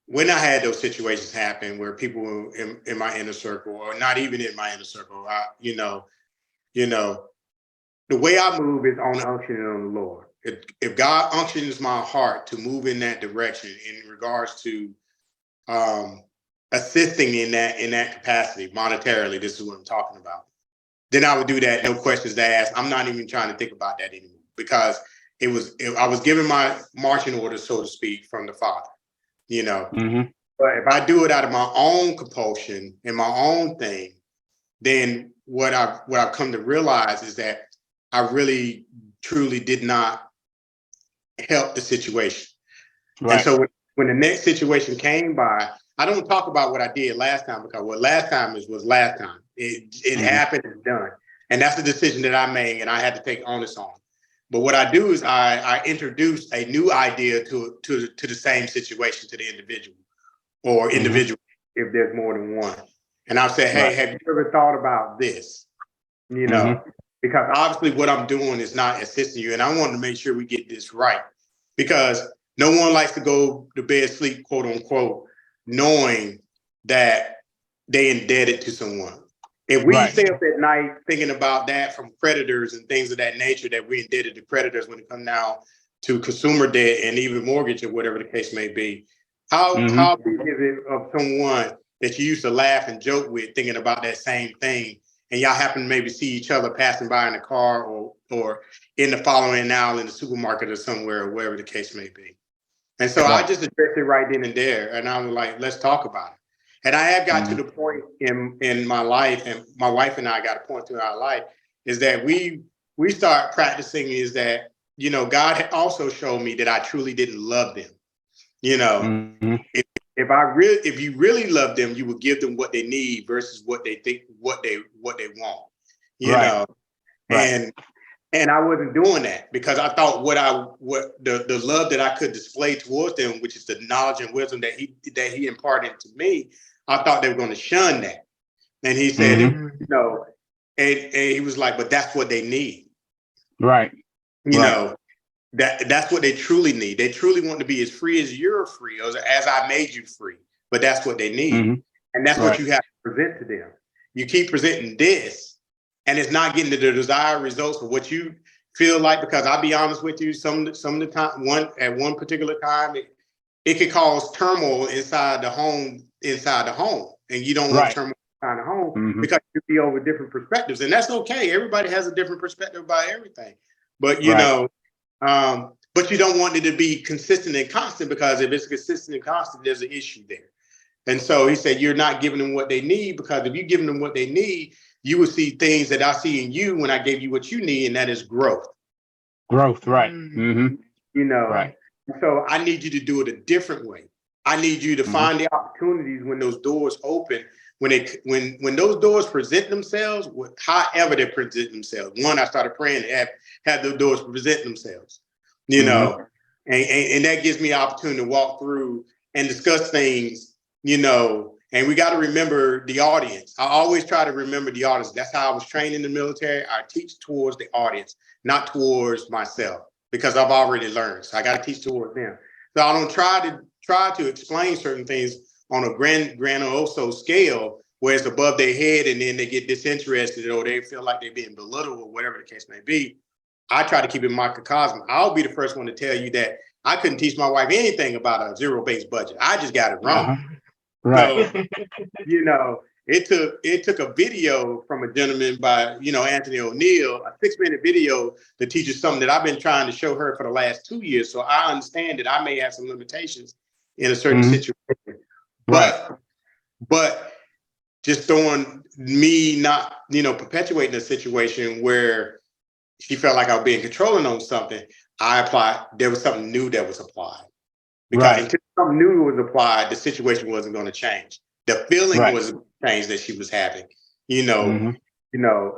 Speaker 2: when I had those situations happen where people were in my inner circle, or not even in my inner circle, you know, the way I move is on unction and on the Lord. If God unctions my heart to move in that direction in regards to assisting in that capacity monetarily, this is what I'm talking about, then I would do that, no questions asked. I'm not even trying to think about that anymore, because I was given my marching orders, so to speak, from the Father, you know.
Speaker 1: Mhm.
Speaker 2: But if I do it out of my own compulsion and my own thing, then what I've come to realize is that I really truly did not help the situation. And
Speaker 1: Right.
Speaker 2: so when the next situation came by, I don't talk about what I did last time, because what last time was last time. It
Speaker 1: Mhm.
Speaker 2: happened and done. And that's the decision that I made, and I had to take onus on. But what I do is I introduce a new idea to the same situation, to the individual, or
Speaker 1: Mhm.
Speaker 2: individual if there's more than one. And I'll say, hey,
Speaker 1: Right.
Speaker 2: have you ever thought about this? You know, because obviously what I'm doing is not assisting you. And I want to make sure we get this right, because no one likes to go to bed sleep, quote unquote, knowing that they indebted to someone. If we
Speaker 1: Right.
Speaker 2: stay up at night thinking about that from creditors and things of that nature, that we indebted to creditors when it comes down to consumer debt and even mortgage or whatever the case may be, how big is it of someone that you used to laugh and joke with thinking about that same thing, and y'all happen to maybe see each other passing by in a car, or in the following aisle in the supermarket or somewhere, or wherever the case may be. And so I
Speaker 1: Right.
Speaker 2: just addressed it right then and there, and I was like, let's talk about it. And I have got to the point in my life, and my wife and I got a point to our life, is that we start practicing, is that, you know, God had also showed me that I truly didn't love them. You know,
Speaker 1: Mhm.
Speaker 2: if you really love them, you will give them what they need versus what they think, what they want. You
Speaker 1: Right.
Speaker 2: know,
Speaker 1: Right.
Speaker 2: and I wasn't doing that, because I thought what the love that I could display towards them, which is the knowledge and wisdom that he imparted to me, I thought they were going to shun that. And he said,
Speaker 1: Mhm.
Speaker 2: you know, and he was like, but that's what they need.
Speaker 1: Right.
Speaker 2: You
Speaker 1: Right.
Speaker 2: know, that's what they truly need. They truly want to be as free as you're free, as I made you free. But that's what they need.
Speaker 1: Mhm.
Speaker 2: And that's what
Speaker 1: Right.
Speaker 2: you have to present to them. You keep presenting this, and it's not getting the desired results of what you feel like. Because I'll be honest with you, some of the time, one particular time, it could cause turmoil inside the home, and you don't want
Speaker 1: Right.
Speaker 2: turmoil inside the home,
Speaker 1: Mhm.
Speaker 2: because you feel over different perspectives, and that's okay. Everybody has a different perspective about everything. But you
Speaker 1: Right.
Speaker 2: know, but you don't want it to be consistent and constant, because if it's consistent and constant, there's an issue there. And so he said, you're not giving them what they need, because if you're giving them what they need, you will see things that I see in you when I gave you what you need, and that is growth.
Speaker 1: Growth. Right. Mhm.
Speaker 2: You know,
Speaker 1: Right.
Speaker 2: so I need you to do it a different way. I need you to find the opportunities when those doors open, when those doors present themselves, however they present themselves, one, I started praying to have those doors present themselves, you know, and that gives me opportunity to walk through and discuss things, you know, and we got to remember the audience. I always try to remember the audience. That's how I was trained in the military. I teach towards the audience, not towards myself, because I've already learned. So I got to teach towards them. So I don't try to explain certain things on a grandioso scale where it's above their head and then they get disinterested or they feel like they're being belittled or whatever the case may be. I try to keep it microcosm. I'll be the first one to tell you that I couldn't teach my wife anything about a zero-based budget. I just got it wrong.
Speaker 1: Right.
Speaker 2: So, you know, it took a video from a gentleman by, you know, Anthony O'Neill, a 6-minute video to teach us something that I've been trying to show her for the last 2 years. So I understand that I may have some limitations in a certain situation. But just throwing me not, you know, perpetuating a situation where she felt like I was being controlling on something, I applied. There was something new that was applied. Because until something new was applied, the situation wasn't going to change. The feeling was changed that she was having, you know,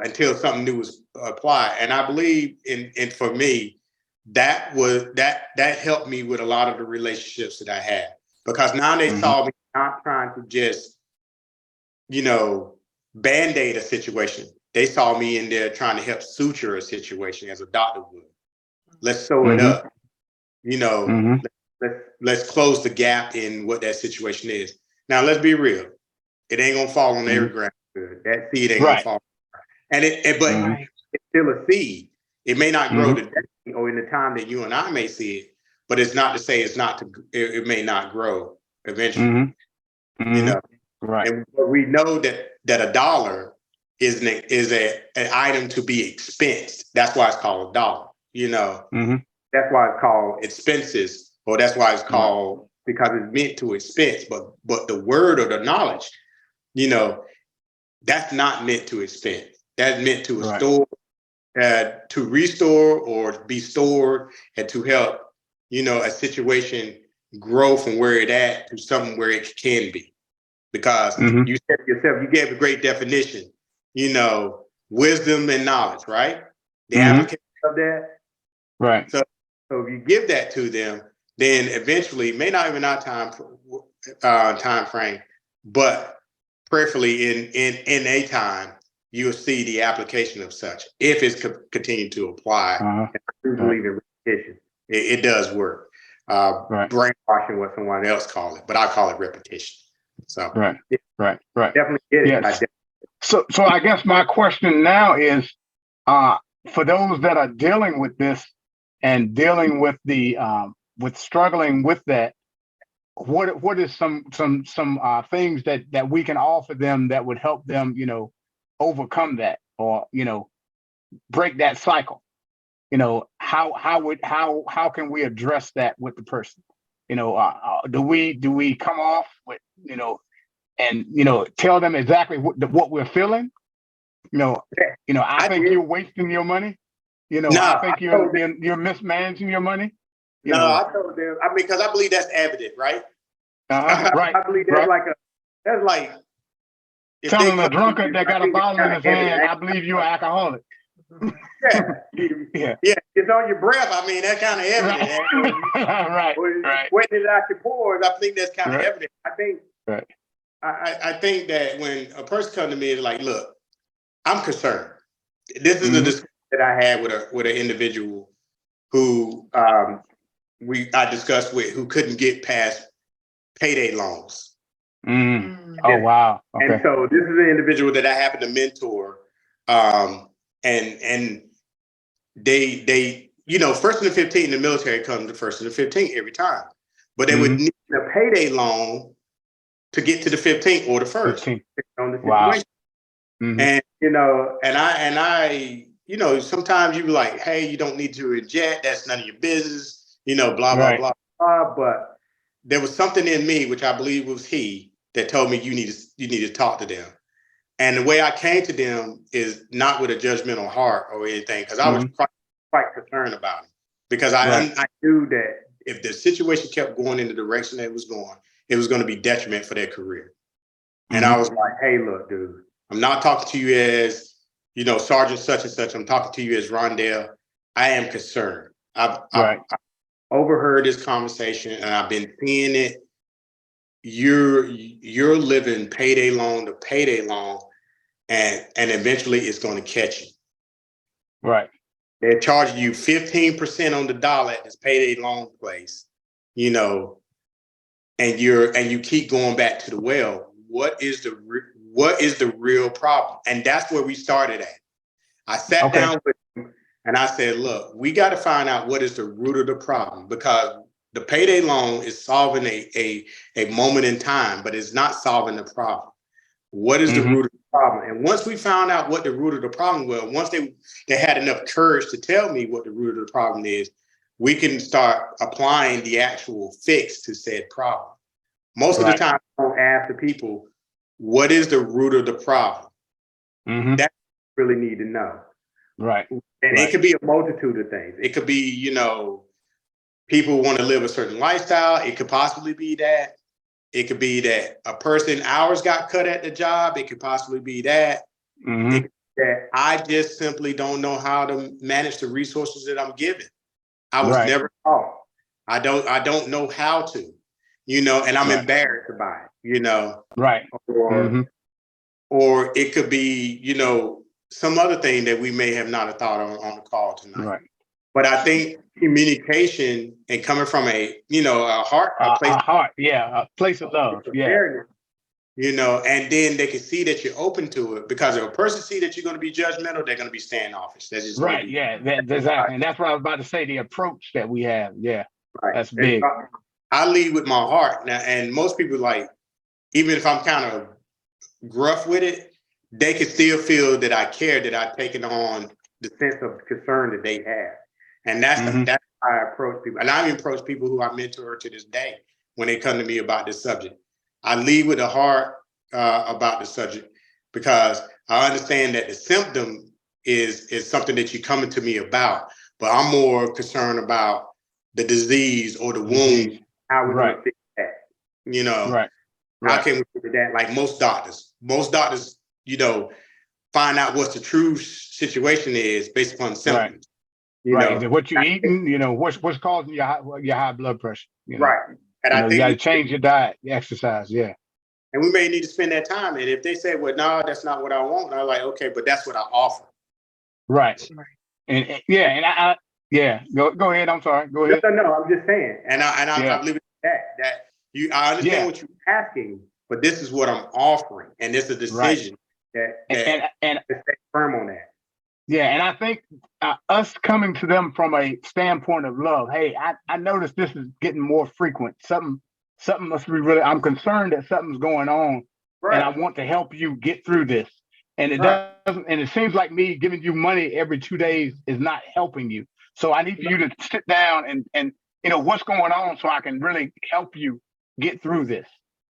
Speaker 2: until something new was applied. And I believe in for me, that helped me with a lot of the relationships that I had. Because now they saw me not trying to just, you know, band-aid a situation. They saw me in there trying to help suture a situation as a doctor would. Let's sew it up, you know, let's close the gap in what that situation is. Now, let's be real. It ain't gonna fall on every ground. That seed ain't gonna fall. And but it's still a seed. It may not grow today or in the time that you and I may see it, but it's not to say it may not grow eventually. You know, and we know that a dollar is an item to be expensed. That's why it's called a dollar. You know, that's why it's called expenses, or that's why it's called because it's meant to expense. But the word or the knowledge, you know, that's not meant to expense. That's meant to store, to restore or be stored, and to help, you know, a situation grow from where it at to something where it can be. Because you said yourself, you gave a great definition, you know, wisdom and knowledge, right? The application of that.
Speaker 1: Right.
Speaker 2: So if you give that to them, then eventually, may not even our time frame, but prayerfully in a time, you'll see the application of such if it's continued to apply. And I do believe in repetition. It does work. Brainwashing, what someone else call it, but I call it repetition. So definitely get it.
Speaker 1: Yes. So I guess my question now is, for those that are dealing with this and dealing with the with struggling with that, what is some things that we can offer them that would help them, you know, overcome that, or, you know, break that cycle? You know, how can we address that with the person? You know, do we come off with, you know, and, you know, tell them exactly what we're feeling? You know, I think you're wasting your money. You know, I think you're mismanaging your money.
Speaker 2: I told them. I mean, because I believe that's evident, right?
Speaker 1: Right.
Speaker 2: I believe that's like
Speaker 1: telling a drunkard that got a bottle in his hand, I believe you're an alcoholic.
Speaker 2: Yeah, it's on your breath. I mean, that's kind of evident.
Speaker 1: Right.
Speaker 2: Sweating it out your pores. I think that's kind of evident. I think. I think that when a person comes to me and like, look, I'm concerned. This is the discussion that I had with an individual who I discussed with, who couldn't get past payday loans.
Speaker 1: Oh, wow. Okay.
Speaker 2: And so this is an individual that I happen to mentor. And they, you know, first and the 15th in the military comes to first and the 15th every time. But they would need a payday loan to get to the 15th or the first on the situation.
Speaker 1: Wow.
Speaker 2: And, you know, and I, you know, sometimes you be like, hey, you don't need to reject. That's none of your business, you know, blah, blah, blah, blah. But there was something in me, which I believe was he, that told me you need to talk to them. And the way I came to them is not with a judgmental heart or anything, because I was quite concerned about it. Because I knew that if the situation kept going in the direction that it was going to be detriment for their career. And I was like, hey, look, dude, I'm not talking to you as, you know, Sergeant such and such. I'm talking to you as Rondell. I am concerned. I've overheard this conversation and I've been seeing it. You're living payday loan to payday loan, and eventually it's going to catch you.
Speaker 1: Right.
Speaker 2: They're charging you 15% on the dollar at this payday loan place, you know, and you keep going back to the well. What is the real problem? And that's where we started at. I sat down with him and I said, look, we got to find out what is the root of the problem, because the payday loan is solving a moment in time, but it's not solving the problem. What is the root of the problem? And once we found out what the root of the problem was, once they had enough courage to tell me what the root of the problem is, we can start applying the actual fix to said problem. Most of the time, I don't ask the people, what is the root of the problem? That you really need to know.
Speaker 1: Right.
Speaker 2: And it could be a multitude of things. It could be, you know, people want to live a certain lifestyle. It could possibly be that. It could be that a person hours got cut at the job. It could possibly be that. It could be that I just simply don't know how to manage the resources that I'm given. I was never taught. I don't know how to, you know, and I'm embarrassed about it, you know.
Speaker 1: Right.
Speaker 2: Or it could be, you know, some other thing that we may have not thought on the call tonight.
Speaker 1: Right.
Speaker 2: But I think communication and coming from a, you know, a place of
Speaker 1: love.
Speaker 2: You know, and then they can see that you're open to it, because if a person see that you're going to be judgmental, they're going to be standoffish. That's just
Speaker 1: right. Exactly. And that's what I was about to say. The approach that we have. Yeah. That's big.
Speaker 2: I lead with my heart now, and most people, like, even if I'm kind of gruff with it, they can still feel that I care, that I've taken on the sense of concern that they have. And that's how I approach people. And I even approach people who I mentor to this day when they come to me about this subject. I lead with a heart about the subject, because I understand that the symptom is something that you're coming to me about, but I'm more concerned about the disease or the wound. How we're going to fix that, you know? How can we fix that? Like most doctors, you know, find out what the true situation is based upon symptoms. You know,
Speaker 1: is it what you're eating? You know, what's causing your high blood pressure? You know?
Speaker 2: And I think
Speaker 1: you got to change your diet, your exercise. Yeah.
Speaker 2: And we may need to spend that time. And if they say, well, no, that's not what I want, I'm like, okay, but that's what I offer.
Speaker 1: Right. And go ahead. I'm sorry. Go ahead.
Speaker 2: No, I'm just saying. And I believe that I understand what you're asking, but this is what I'm offering. And it's a decision that stay firm on that.
Speaker 1: Yeah, and I think us coming to them from a standpoint of love. Hey, I noticed this is getting more frequent. Something must be really. I'm concerned that something's going on, and I want to help you get through this. And it doesn't. And it seems like me giving you money every 2 days is not helping you. So I need for you to sit down and you know what's going on, so I can really help you get through this.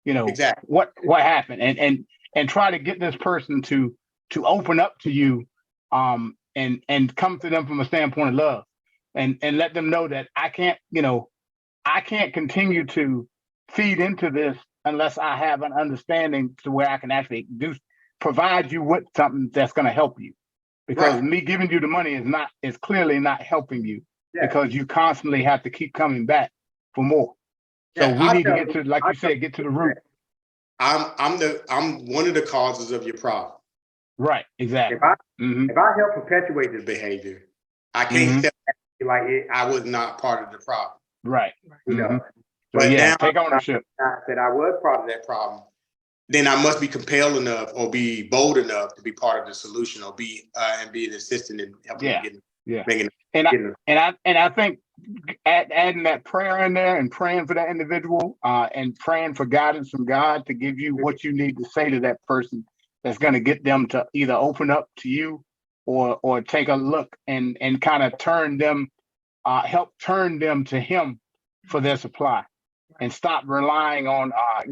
Speaker 1: You know what happened, and try to get this person to open up to you. And come to them from a standpoint of love, and let them know that I can't continue to feed into this unless I have an understanding to where I can actually provide you with something that's going to help you, because me giving you the money is clearly not helping you, because you constantly have to keep coming back for more. So we need to get to, like you said, get to the root.
Speaker 2: I'm one of the causes of your problem.
Speaker 1: Right, exactly.
Speaker 2: If I help perpetuate this behavior, I can't step back like I was not part of the problem.
Speaker 1: Right.
Speaker 2: You know.
Speaker 1: But now take ownership.
Speaker 2: That I was part of that problem, then I must be compelled enough or be bold enough to be part of the solution, or be and be an assistant in helping
Speaker 1: I think adding that prayer in there and praying for that individual and praying for guidance from God to give you what you need to say to that person, that's going to get them to either open up to you or take a look and kind of turn them, help turn them to Him for their supply, and stop relying on a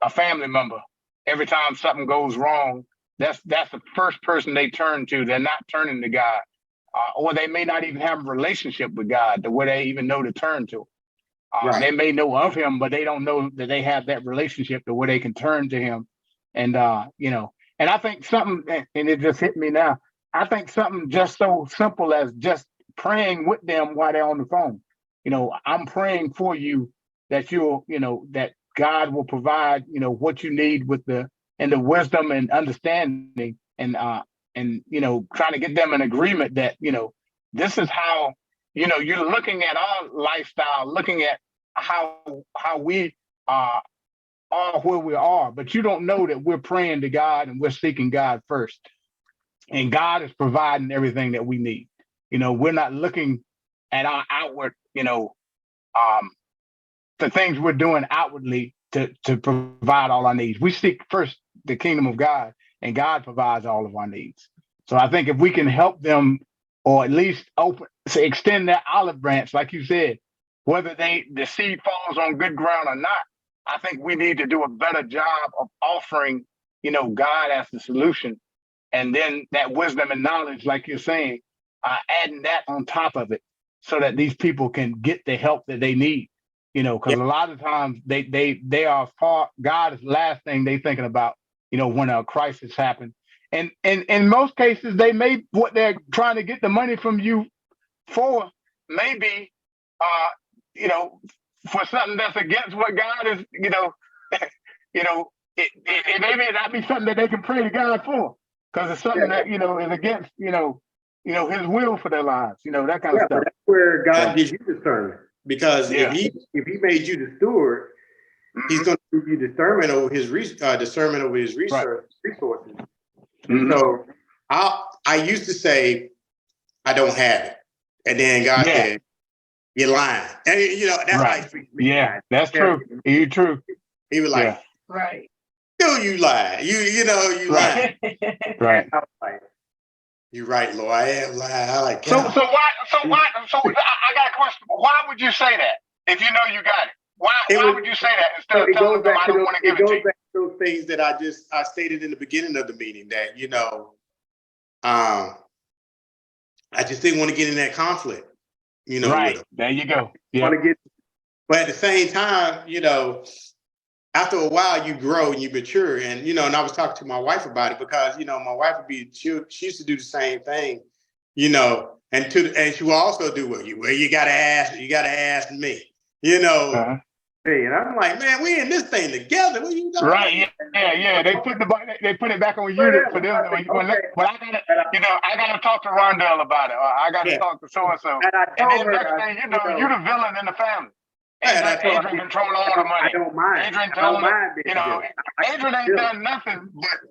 Speaker 1: family member. Every time something goes wrong, that's the first person they turn to. They're not turning to God, or they may not even have a relationship with God the way they even know to turn to.
Speaker 2: Right.
Speaker 1: They may know of him, but they don't know that they have that relationship to where they can turn to him. And, and I think something, and it just hit me now, I think something just so simple as just praying with them while they're on the phone. I'm praying for you that that God will provide, what you need with the wisdom and understanding and trying to get them in agreement that, this is how, you're looking at our lifestyle, looking at how we are where we are, but you don't know that we're praying to God and we're seeking God first. And God is providing everything that we need. We're not looking at our outward, the things we're doing outwardly to provide all our needs. We seek first the kingdom of God, and God provides all of our needs. So I think if we can help them, or at least extend that olive branch, like you said, whether the seed falls on good ground or not, I think we need to do a better job of offering, God as the solution. And then that wisdom and knowledge, like you're saying, adding that on top of it so that these people can get the help that they need, because a lot of times they are far, God is the last thing they thinking about, when a crisis happens. And in most cases, what they're trying to get the money from you for maybe, for something that's against what God is, it may not be something that they can pray to God for, because it's something that, is against, his will for their lives, that kind of stuff.
Speaker 2: That's where God gives you discernment. Because if he made you the steward, he's going to give you discernment over his resources. So I used to say, I don't have it. And then God said, you're lying. And that's how he speaks to me.
Speaker 1: Yeah, that's true. You're true.
Speaker 2: He was like,
Speaker 3: right.
Speaker 2: You lie. You lie.
Speaker 1: Right.
Speaker 2: You're right, Lord. I am lying. I like
Speaker 1: so why I got a question. Why would you say that if you know you got it? Why would you say that instead of telling them I don't want to give it to you?
Speaker 2: It goes back to those things that I stated in the beginning of the meeting that, I just didn't want to get in that conflict,
Speaker 1: Right.
Speaker 2: with them.
Speaker 1: There you go.
Speaker 2: Yeah. But at the same time, after a while you grow and you mature, and and I was talking to my wife about it, because my wife she used to do the same thing, and she will also do you gotta ask me,
Speaker 1: Uh-huh.
Speaker 2: Hey, and I'm like, man, we in this thing together. What you doing?
Speaker 1: Right. Yeah. They put it back on you for them. But I gotta talk to Rondell about it. Or I gotta talk to so and so. And then next thing you're the villain in the family. Adrian controlling all the money.
Speaker 2: I don't mind.
Speaker 1: Adrian telling Adrian ain't done nothing but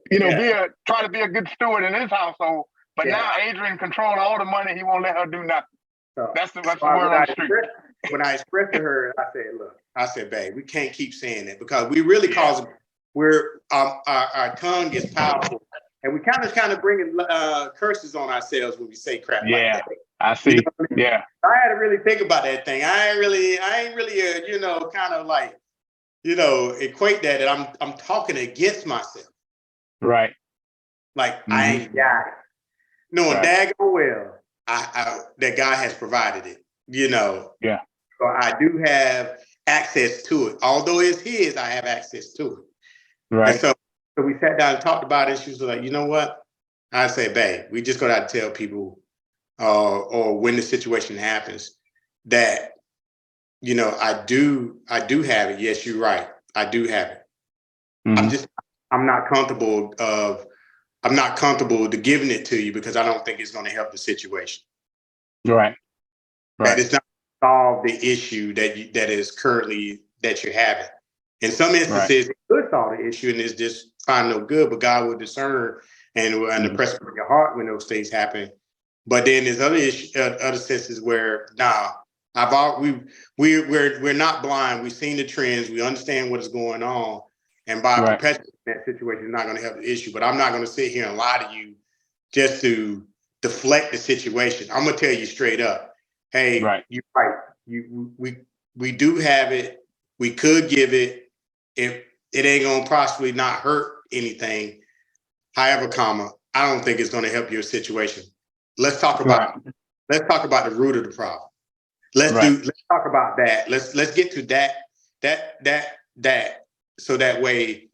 Speaker 1: try to be a good steward in his household. But now Adrian controlling all the money. He won't let her do nothing. So, that's the word on the street.
Speaker 2: When I expressed to her, I said, babe, we can't keep saying that, because we really cause our tongue gets powerful, and we kind of bringing curses on ourselves when we say crap like that.
Speaker 1: I see. Yeah.
Speaker 2: I had to really think about that thing. I ain't really, kind of like, equate that I'm talking against myself.
Speaker 1: Right.
Speaker 2: Like I ain't got it. Knowing daggone well, that God has provided it.
Speaker 1: Yeah.
Speaker 2: So I do have access to it. Although it's his, I have access to it.
Speaker 1: Right.
Speaker 2: And so we sat down and talked about it. She was like, you know what? I say, babe, we just gotta tell people, or when the situation happens, that I do have it. Yes, you're right. I do have it.
Speaker 1: Mm-hmm.
Speaker 2: I'm not comfortable to giving it to you, because I don't think it's going to help the situation.
Speaker 1: Right.
Speaker 2: That it's not solve the issue that you're having. In some instances, it could solve the issue and it's just find no good, but God will discern and the press of your heart when those things happen. But then there's other senses where we're not blind. We've seen the trends. We understand what is going on, and by perpetuating that situation, is not going to help the issue. But I'm not going to sit here and lie to you just to deflect the situation. I'm going to tell you straight up. Hey, you're right. We do have it. We could give it. If it ain't gonna possibly not hurt anything. However, I don't think it's gonna help your situation. Let's talk about the root of the problem. Let's talk about that. Let's get to that. So that way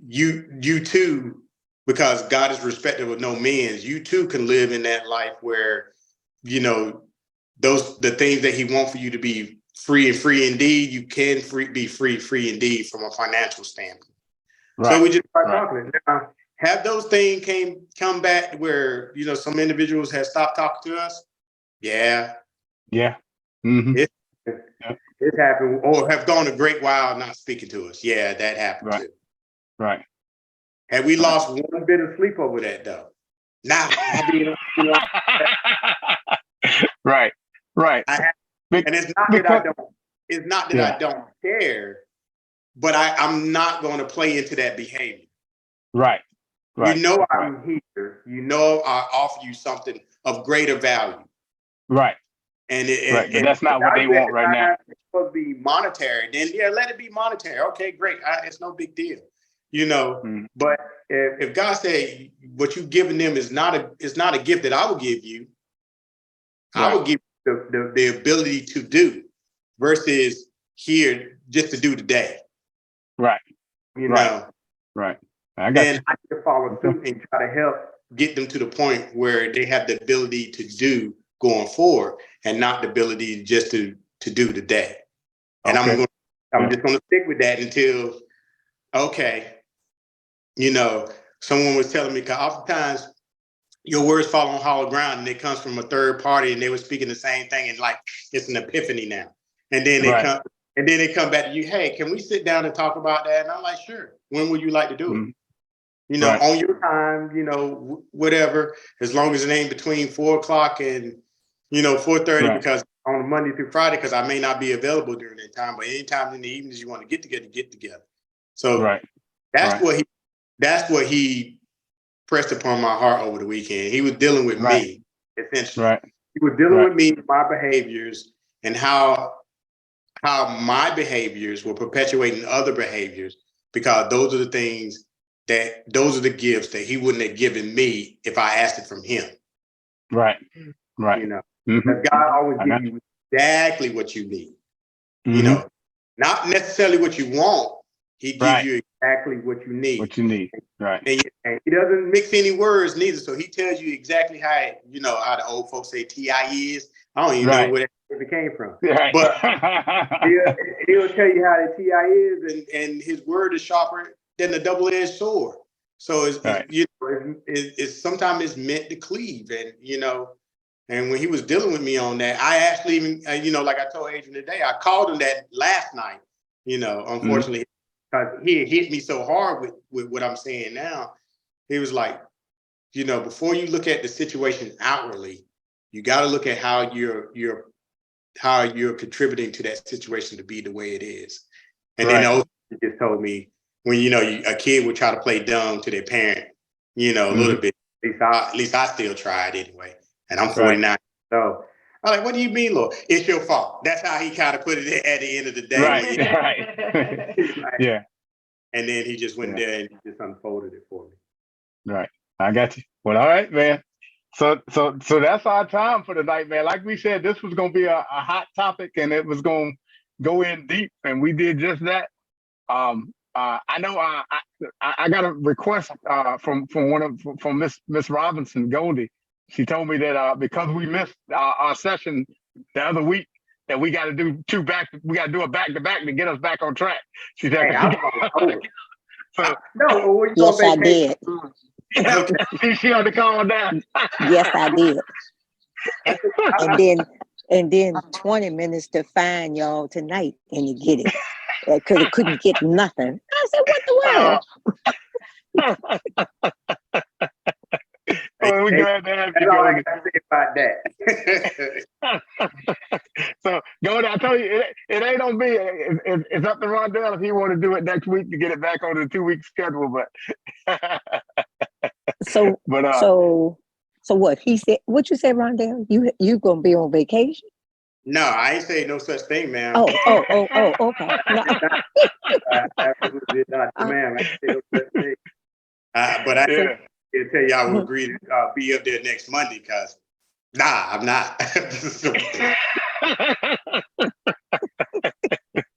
Speaker 2: you too, because God is respective of no means, you too can live in that life where, the things that he wants for you to be free and free indeed, you can be free indeed from a financial standpoint. Right. So we just start talking. Now, have those things come back where, some individuals have stopped talking to us? Yeah.
Speaker 1: Yeah. Mm-hmm.
Speaker 2: It happened, or have gone a great while not speaking to us. Yeah, that happened too.
Speaker 1: Right.
Speaker 2: Have we lost one bit of sleep over that though? Nah,
Speaker 1: Right.
Speaker 2: And it's not that I don't care, but I'm not going to play into that behavior. Right. I'm here. I offer you something of greater value.
Speaker 1: Right.
Speaker 2: But
Speaker 1: that's not what they want right now.
Speaker 2: It's supposed to be monetary. Then let it be monetary. Okay, great. It's no big deal. But if God said what you've given them is not a gift that I will give you, I will give you the ability to do versus here just to do today.
Speaker 1: Right. Right. I got you.
Speaker 2: I need to follow through and try to help get them to the point where they have the ability to do going forward and not the ability just to do today. And I'm just going to stick with that until, someone was telling me, because oftentimes your words fall on hollow ground and it comes from a third party and they were speaking the same thing and like it's an epiphany now. And then they come back to you, hey, can we sit down and talk about that? And I'm like, sure. When would you like to do it? On your time, whatever, as long as it ain't between 4:00 and 4:30, because on Monday through Friday, because I may not be available during that time, but anytime in the evenings you want to get together. So that's what he pressed upon my heart over the weekend. He was dealing with me, essentially. He was dealing with me, my behaviors, and how my behaviors were perpetuating other behaviors, because those are the gifts that he wouldn't have given me if I asked it from him.
Speaker 1: Right.
Speaker 2: Because God always gives you exactly what you need. Not necessarily what you want. He gives you exactly what you need.
Speaker 1: Right.
Speaker 2: And he doesn't mix any words neither. So he tells you exactly how the old folks say TI is. I don't even know where that came from.
Speaker 1: Right.
Speaker 2: But he'll tell you how the TI is, and his word is sharper than a double-edged sword. So it's sometimes it's meant to cleave, and when he was dealing with me on that, I actually even, like I told Adrian today, I called him that last night, unfortunately, because he had hit me so hard with what I'm saying now. He was like, before you look at the situation outwardly, you got to look at how you're contributing to that situation to be the way it is. And then also he just told me, when, a kid would try to play dumb to their parent, a little bit, at least I still tried anyway. And I'm 49. So I'm like, what do you mean, Lord? It's your fault. That's how he kind of put it at the end of the day.
Speaker 1: Right.
Speaker 2: And then he just went there and he just unfolded it for me.
Speaker 1: Right. I got you. Well, all right, man. So that's our time for tonight, man. Like we said, this was going to be a hot topic and it was going to go in deep, and we did just that. I know I got a request from Miss Robinson Goldie. She told me that because we missed our session the other week, that we got to do we got to do a back-to-back to get us back on track. She said,
Speaker 4: yes, I did.
Speaker 1: She had to calm down.
Speaker 4: Yes, I did. and then 20 minutes to find y'all tonight, and you get it. Because I couldn't get nothing. I said, what the world?
Speaker 1: Well, we're glad to have you, Goldie.
Speaker 2: About that.
Speaker 1: So, Goldie, I tell you, it ain't on me. It's up to Rondell if he want to do it next week to get it back on the 2-week schedule. But
Speaker 4: so what he said? What you said, Rondell? You gonna be on vacation?
Speaker 2: No, I ain't saying no such thing, ma'am.
Speaker 4: Oh, okay. No.
Speaker 2: Absolutely not, ma'am. I say no such thing. But I can tell you, I would agree to be up there next Monday, because I'm not.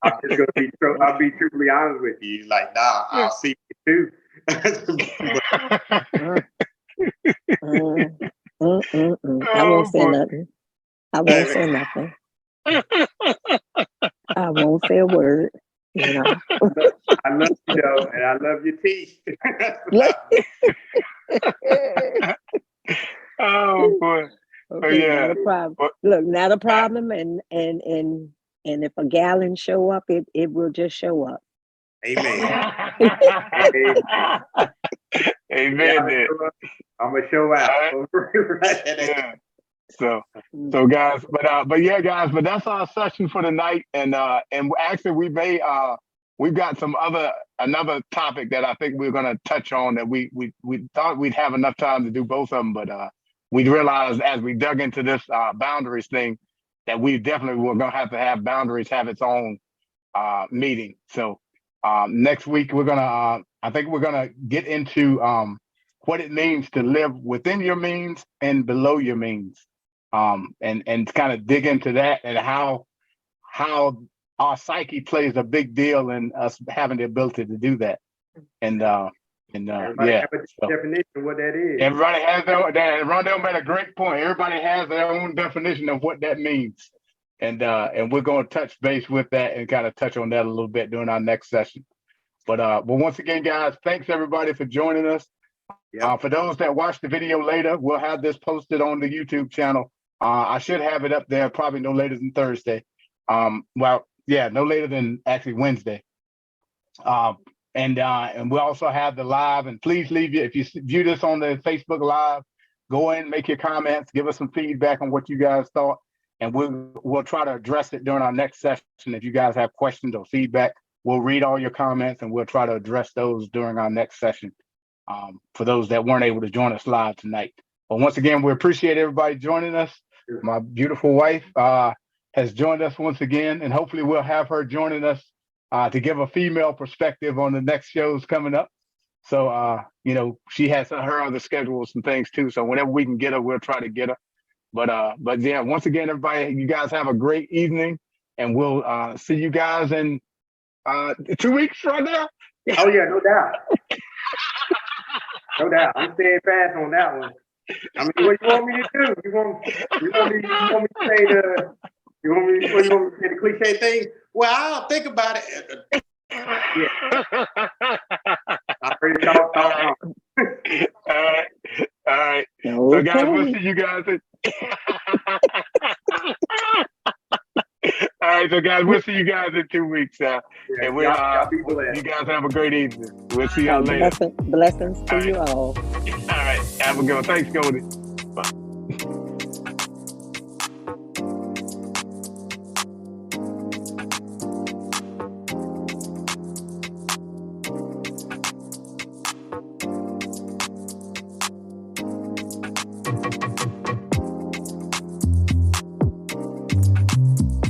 Speaker 2: I'm just gonna be I'll be truly honest with you. Like, nah, I'll see you too.
Speaker 4: I won't say
Speaker 1: boy.
Speaker 4: nothing. I won't say nothing. I won't say a word. You know.
Speaker 2: I love you though, and I love your teeth.
Speaker 1: Oh boy.
Speaker 4: Okay,
Speaker 1: yeah.
Speaker 4: not a problem.
Speaker 1: Well,
Speaker 4: Look, not a problem. And if a gallon show up, it will just show up.
Speaker 2: Amen.
Speaker 1: Amen. Then.
Speaker 2: I'm gonna show out.
Speaker 1: Right. Yeah. So guys, but yeah, guys, but that's our session for tonight. And actually we've got another topic that I think we're gonna touch on that we thought we'd have enough time to do both of them, but we realized as we dug into this boundaries thing that we definitely were gonna have boundaries have its own meeting. So next week we're gonna I think we're gonna get into what it means to live within your means and below your means. And kind of dig into that and how our psyche plays a big deal in us having the ability to do that. And
Speaker 2: everybody
Speaker 1: yeah,
Speaker 2: have a definition of what that is.
Speaker 1: everybody has Rondell made a great point. Everybody has their own definition of what that means. And we're going to touch base with that and kind of touch on that a little bit during our next session. But once again, guys, thanks everybody for joining us. Yep. For those that watch the video later, we'll have this posted on the YouTube channel. I should have it up there probably no later than Thursday. No later than actually Wednesday. And we also have the live. And please if you view this on the Facebook Live, go in, make your comments, give us some feedback on what you guys thought, and we'll try to address it during our next session. If you guys have questions or feedback, we'll read all your comments and we'll try to address those during our next session. For those that weren't able to join us live tonight. But once again, we appreciate everybody joining us. My beautiful wife has joined us once again, and hopefully we'll have her joining us to give a female perspective on the next shows coming up. So, she has her other schedules and things too. So whenever we can get her, we'll try to get her. But yeah, once again, everybody, you guys have a great evening, and we'll see you guys in 2 weeks right now.
Speaker 2: Oh yeah, no doubt. No doubt. I'm staying fast on that one. I mean, what you want me to do? You want me to say the cliche thing? Well, I'll think about it. Yeah. I already thought.
Speaker 1: All right.
Speaker 4: Okay.
Speaker 1: So guys, we'll see you guys. All right, so guys, we'll see you guys in 2 weeks. And
Speaker 2: y'all be blessed.
Speaker 1: You guys have a great evening. We'll see y'all later.
Speaker 4: Blessings to you all.
Speaker 1: All right, have a good one. Thanks, Cody. Bye.